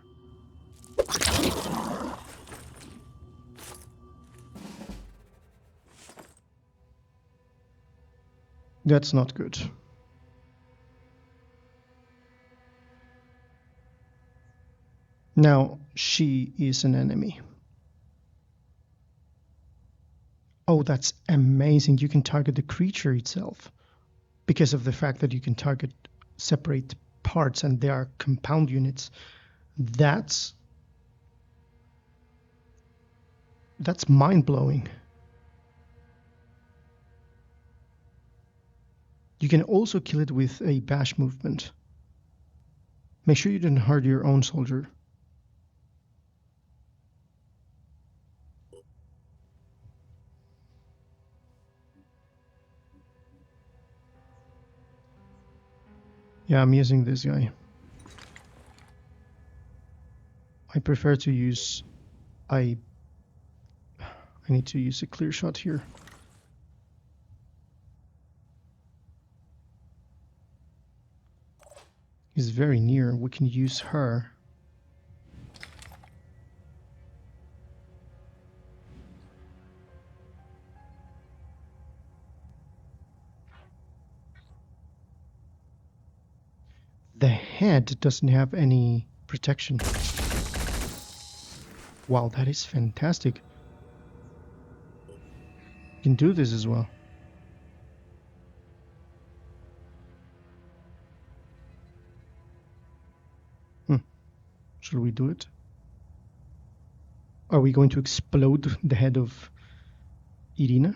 That's not good. Now, she is an enemy. Oh, that's amazing. You can target the creature itself because of the fact that you can target separate parts and they are compound units. That's mind-blowing. You can also kill it with a bash movement. Make sure you don't hurt your own soldier. Yeah, I'm using this guy. I prefer to use... I need to use a clear shot here. He's very near. We can use her. The head doesn't have any protection. Wow, that is fantastic. You can do this as well. Should we do it? Are we going to explode the head of Irina?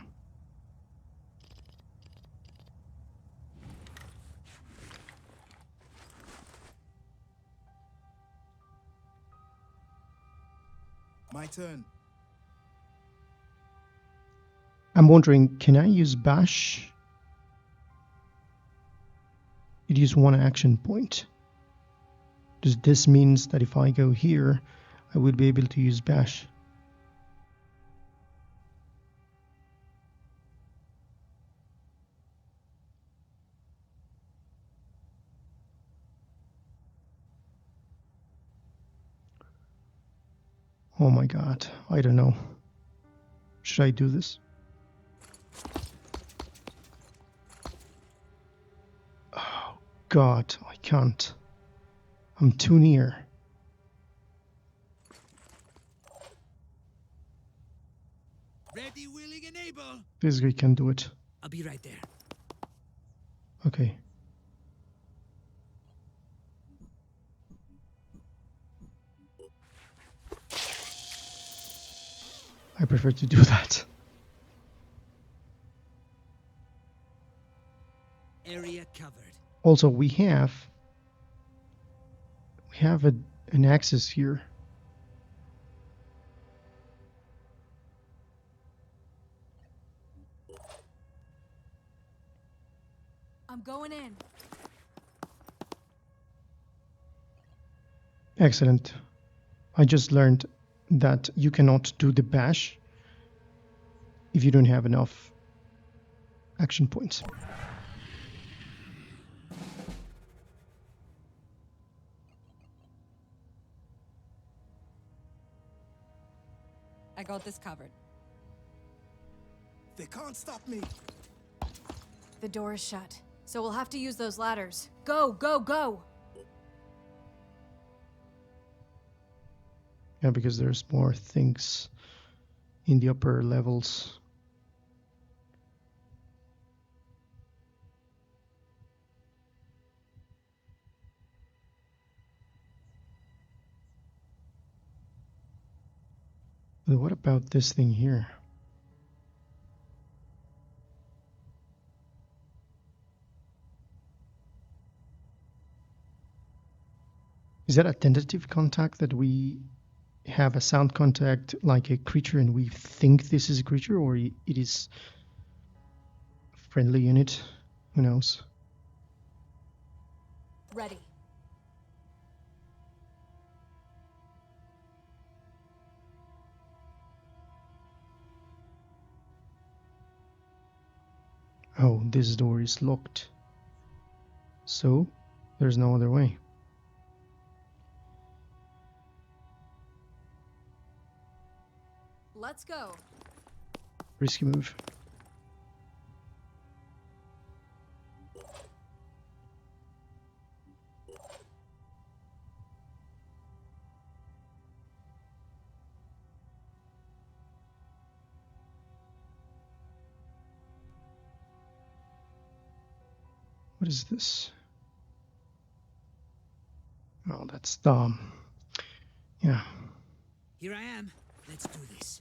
My turn. I'm wondering, can I use bash? It uses one action point. Does this means that if I go here, I will be able to use bash? Oh my god, I don't know. Should I do this? Oh god, I can't. I'm too near. people! This guy can do it. I'll be right there. Okay. I prefer to do that. Area covered. Also, we have an access here. I'm going in. Excellent. I just learned that you cannot do the bash if you don't have enough action points. I got this covered. They can't stop me. The door is shut, so we'll have to use those ladders. Go, go, go! Yeah, because there's more things in the upper levels. But what about this thing here? Is that a tentative contact, that we have a sound contact like a creature and we think this is a creature, or it is a friendly unit? Who knows? Ready. Oh, this door is locked. So, there's no other way. Let's go. Risky move. What is this? Oh, that's the... yeah. Here I am. Let's do this.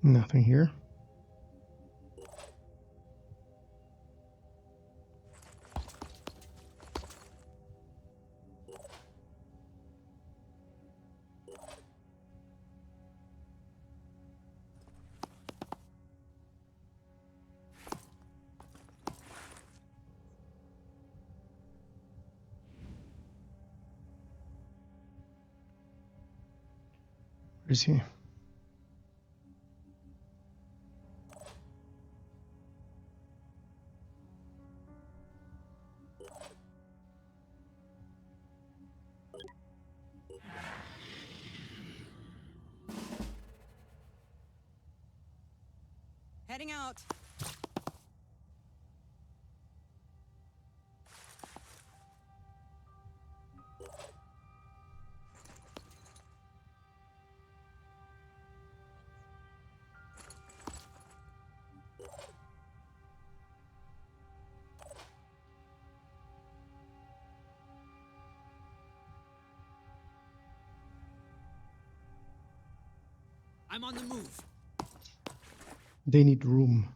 Nothing here. Where is he? Heading out. I'm on the move. They need room.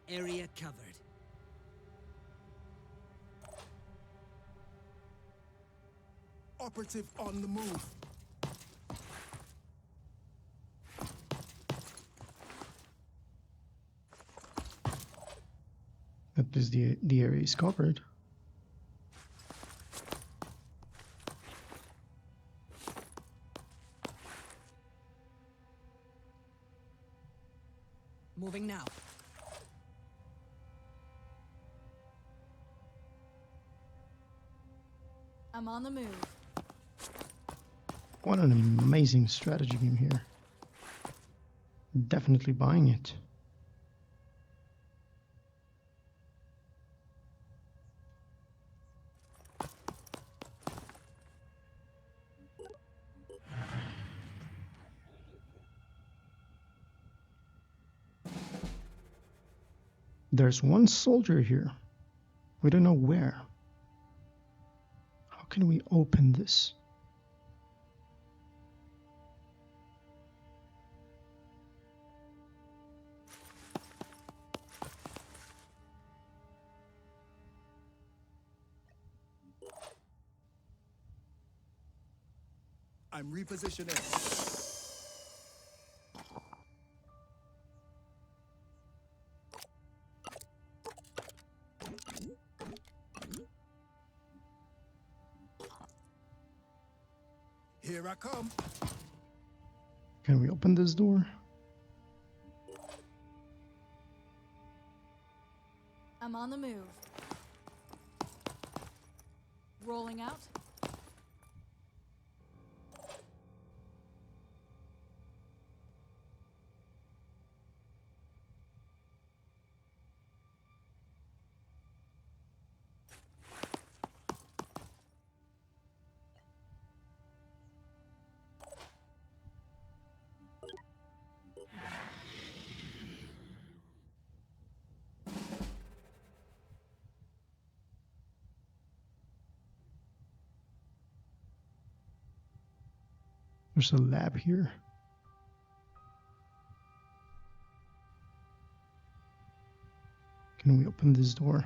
Area covered. Operative on the move. At least the area is covered. I'm on the move. What an amazing strategy game here. Definitely buying it. There's one soldier here. We don't know where. How can we open this? I'm repositioning. Here I come. Can we open this door? I'm on the move. Rolling out. There's a lab here. Can we open this door?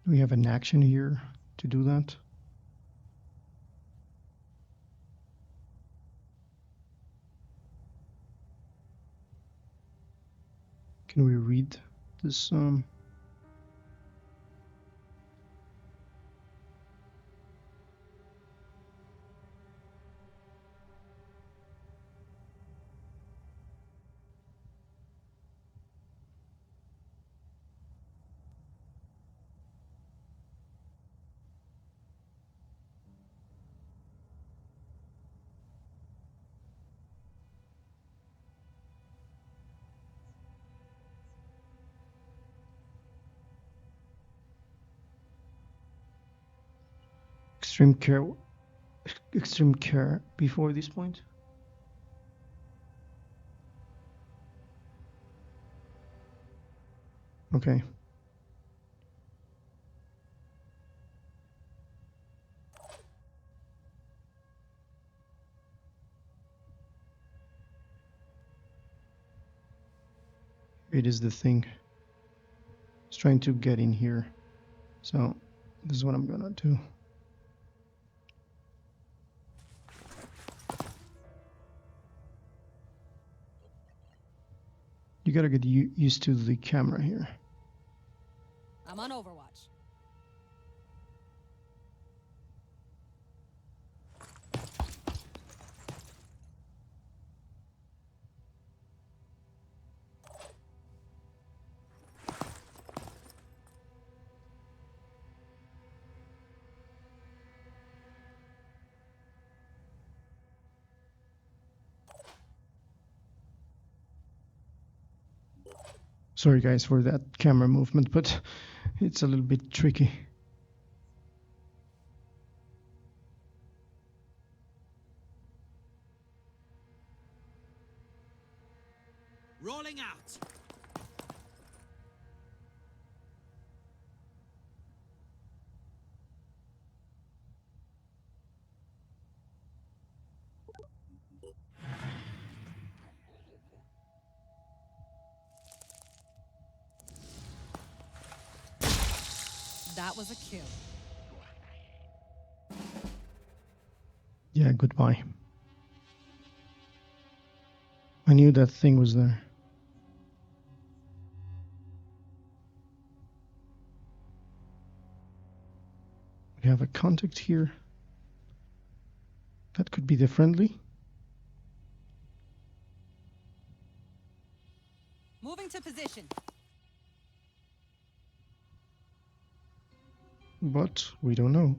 Do we have an action here to do that? Can we read this? Extreme care before this point. Okay. It is the thing. It's trying to get in here. So this is what I'm gonna do. You gotta get used to the camera here. I'm on Overwatch. Sorry guys for that camera movement, but it's a little bit tricky. Rolling out. That was a kill. Yeah, goodbye. I knew that thing was there. We have a contact here. That could be the friendly. Moving to position. But we don't know.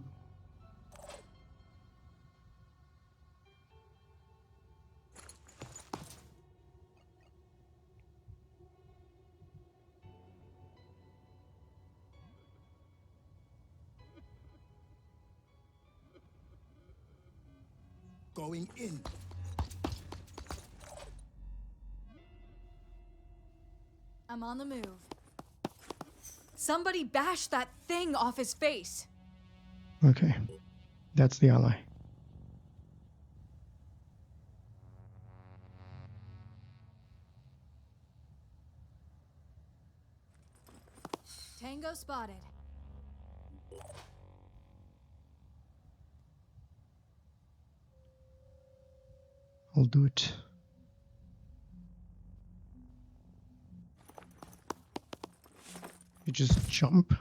Going in. I'm on the move. Somebody bash that thing off his face. Okay. That's the ally. Tango spotted. I'll do it. You just jump.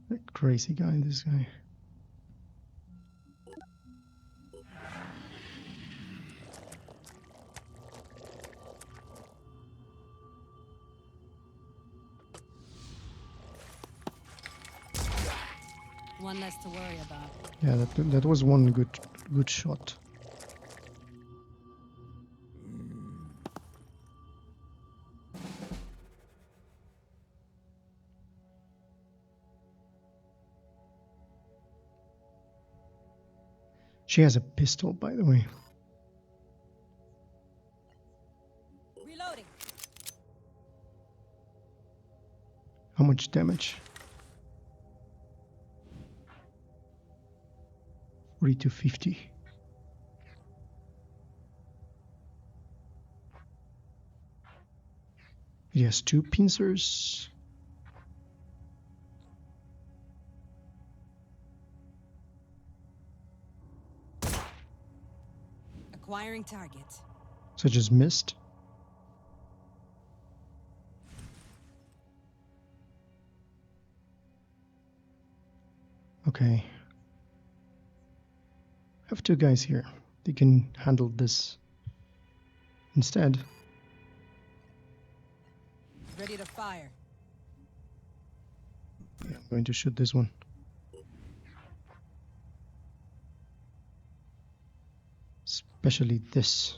That crazy guy, this guy. One less to worry about. Yeah, that was one good shot. She has a pistol, by the way. Reloading. How much damage? 40 to 50. It has 2 pincers. Acquiring target. So I just missed. Okay. I have 2 guys here. They can handle this instead. Ready to fire. Yeah, I'm going to shoot this one. Especially this.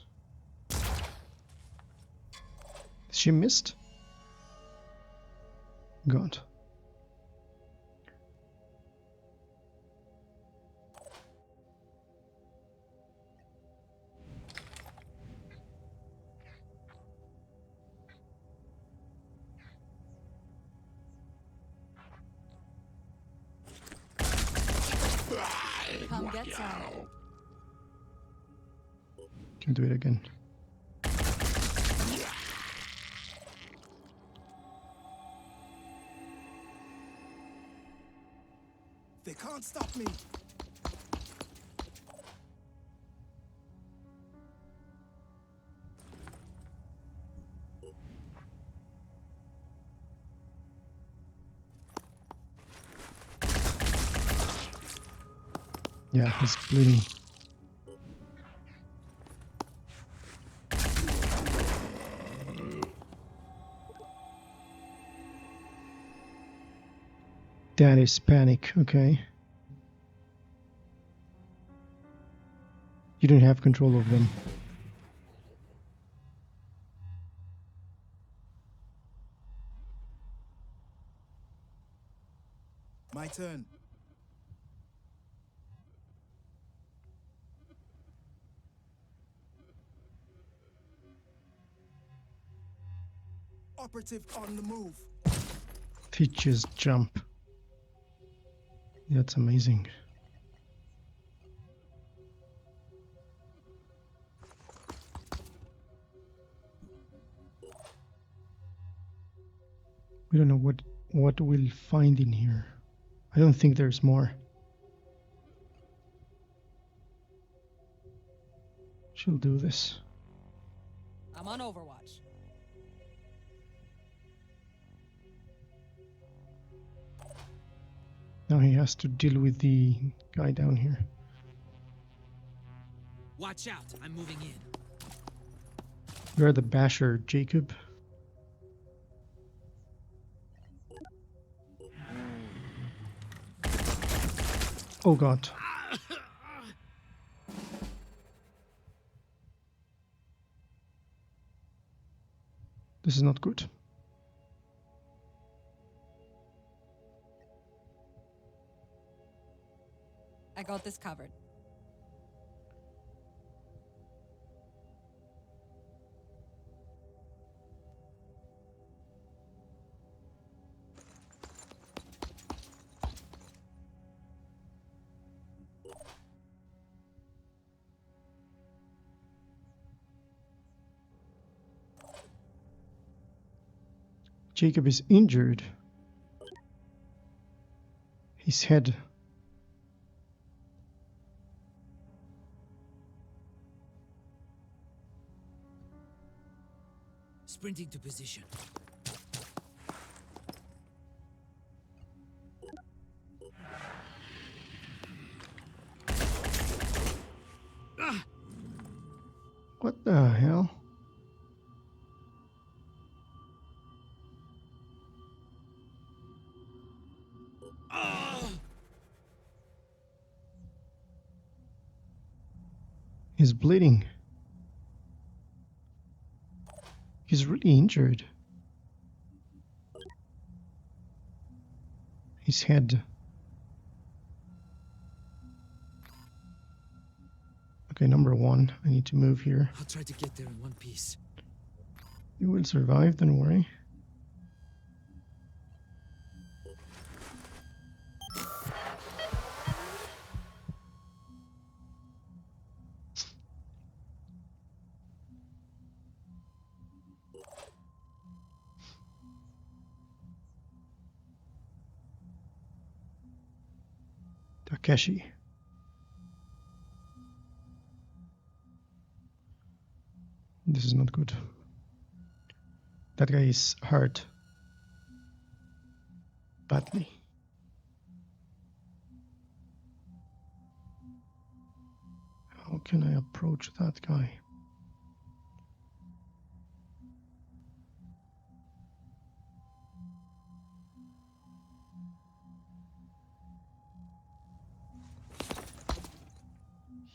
She missed? God. Come get some. Can do it again. They can't stop me. Yeah, he's bleeding. That is panic, okay. You don't have control of them. My turn. Operative on the move. He just jump. That's amazing. We don't know what we'll find in here. I don't think there's more. She'll do this. I'm on Overwatch. Now he has to deal with the guy down here. Watch out, I'm moving in. You're the basher, Jacob. Oh god. This is not good. I got this covered. Jacob is injured. His head. Sprinting to position. What the hell? He's bleeding. He's really injured. His head. Okay, number one. I need to move here. I'll try to get there in one piece. You will survive, don't worry. Takeshi. This is not good. That guy is hurt badly. How can I approach that guy?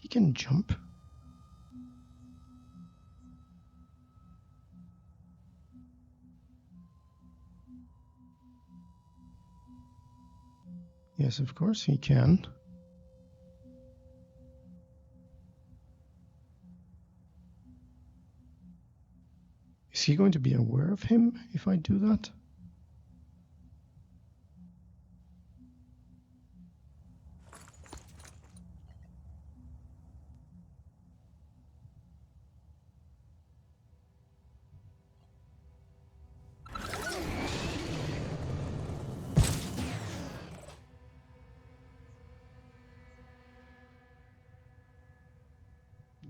He can jump. Yes, of course he can. Is he going to be aware of him if I do that?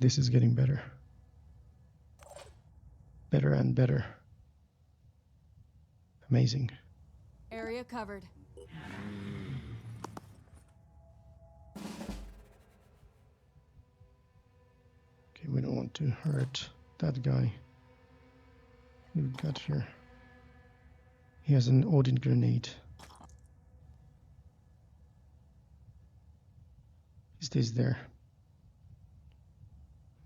This is getting better. Better and better. Amazing. Area covered. Okay, we don't want to hurt that guy. We've got here. He has an Odin grenade. He stays there.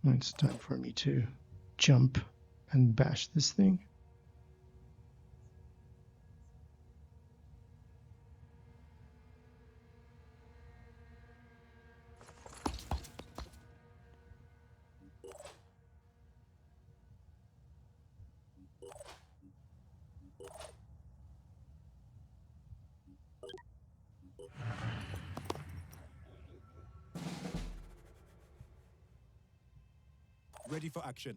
Now it's time for me to jump and bash this thing. Ready for action.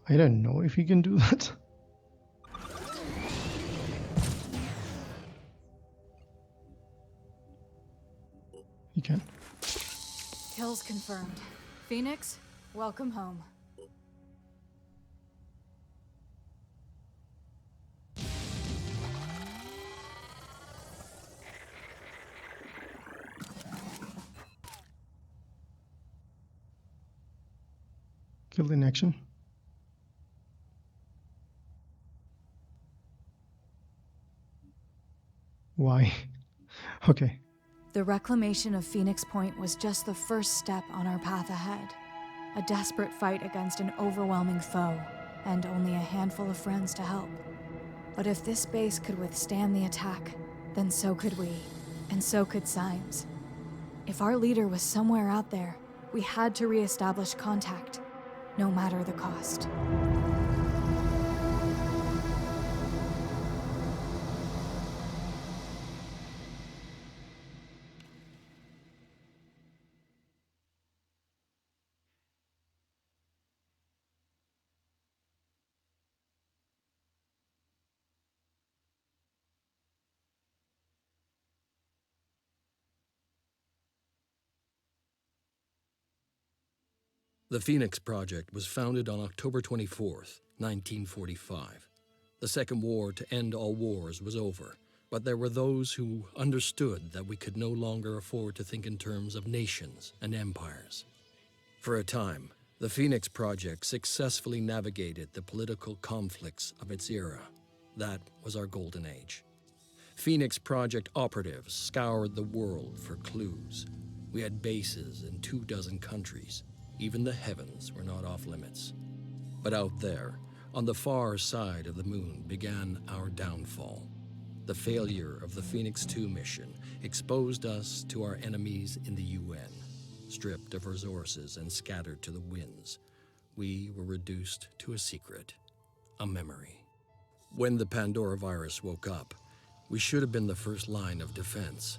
I don't know if he can do that. He can. Kills confirmed. Phoenix, welcome home. Killed in action. Why? Okay. The reclamation of Phoenix Point was just the first step on our path ahead. A desperate fight against an overwhelming foe, and only a handful of friends to help. But if this base could withstand the attack, then so could we, and so could Symes. If our leader was somewhere out there, we had to re-establish contact, no matter the cost. The Phoenix Project was founded on October 24th, 1945. The Second War to end all wars was over, but there were those who understood that we could no longer afford to think in terms of nations and empires. For a time, the Phoenix Project successfully navigated the political conflicts of its era. That was our golden age. Phoenix Project operatives scoured the world for clues. We had bases in 24 countries. Even the heavens were not off limits. But out there, on the far side of the moon, began our downfall. The failure of the Phoenix 2 mission exposed us to our enemies in the UN. Stripped of resources and scattered to the winds, we were reduced to a secret, a memory. When the Pandora virus woke up, we should have been the first line of defense.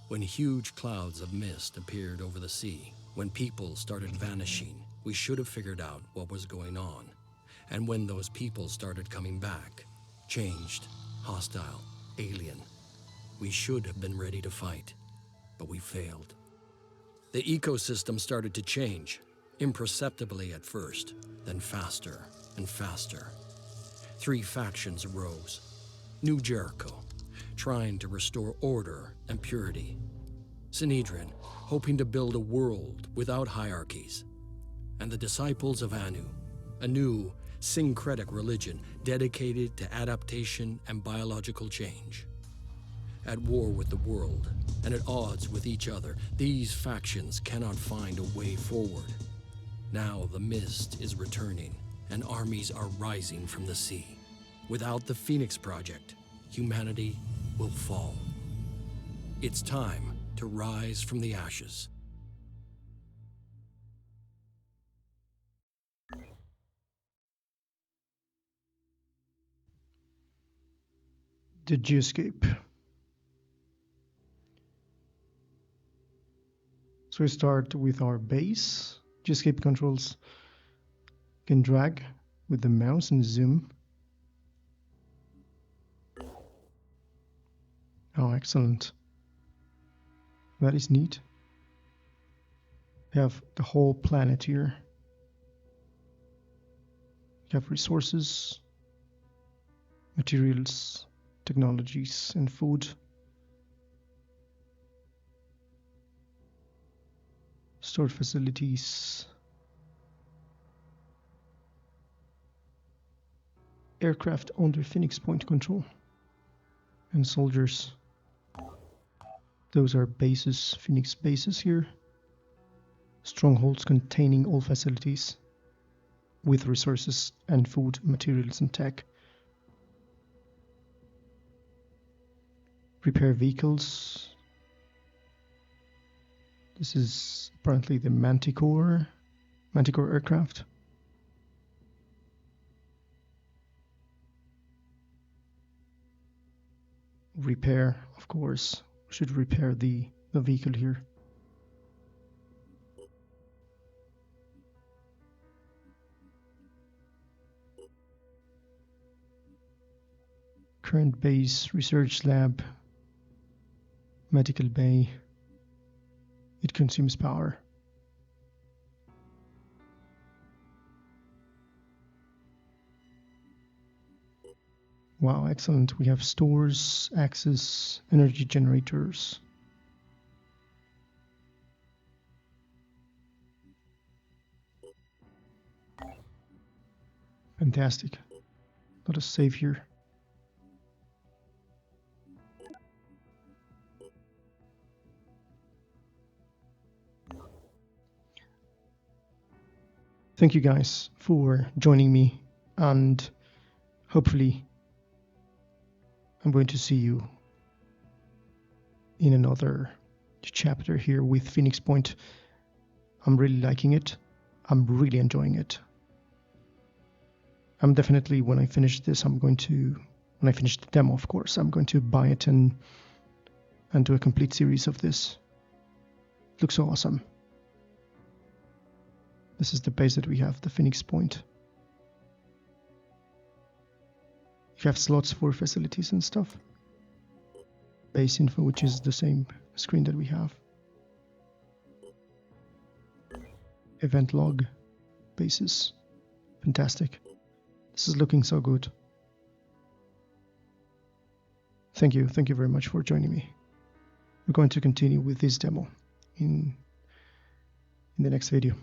When huge clouds of mist appeared over the sea, when people started vanishing, we should have figured out what was going on. And when those people started coming back, changed, hostile, alien, we should have been ready to fight, but we failed. The ecosystem started to change, imperceptibly at first, then faster and faster. 3 factions arose. New Jericho, trying to restore order and purity. Sinedrin, hoping to build a world without hierarchies. And the disciples of Anu, a new syncretic religion dedicated to adaptation and biological change. At war with the world, and at odds with each other, these factions cannot find a way forward. Now the mist is returning, and armies are rising from the sea. Without the Phoenix Project, humanity will fall. It's time to rise from the ashes. Did you escape? So we start with our base. G-escape controls. You can drag with the mouse and zoom. Oh, excellent. That is neat. We have the whole planet here. We have resources, materials, technologies, and food. Stored facilities. Aircraft under Phoenix Point control. And soldiers. Those are bases, Phoenix bases here. Strongholds containing all facilities with resources and food, materials and tech. Repair vehicles. This is apparently the Manticore aircraft. Repair, of course. We should repair the vehicle here. Current base, research lab, medical bay. It consumes power. Wow, excellent. We have stores, access, energy generators. Fantastic. Let us save here. Thank you guys for joining me, and hopefully I'm going to see you in another chapter here with Phoenix Point. I'm really liking it. I'm really enjoying it. I'm definitely, when I finish this, when I finish the demo, of course, I'm going to buy it and do a complete series of this. It looks awesome. This is the base that we have, the Phoenix Point. You have slots for facilities and stuff. Base info, which is the same screen that we have. Event log, bases. Fantastic. This is looking so good. Thank you very much for joining me. We're going to continue with this demo in the next video.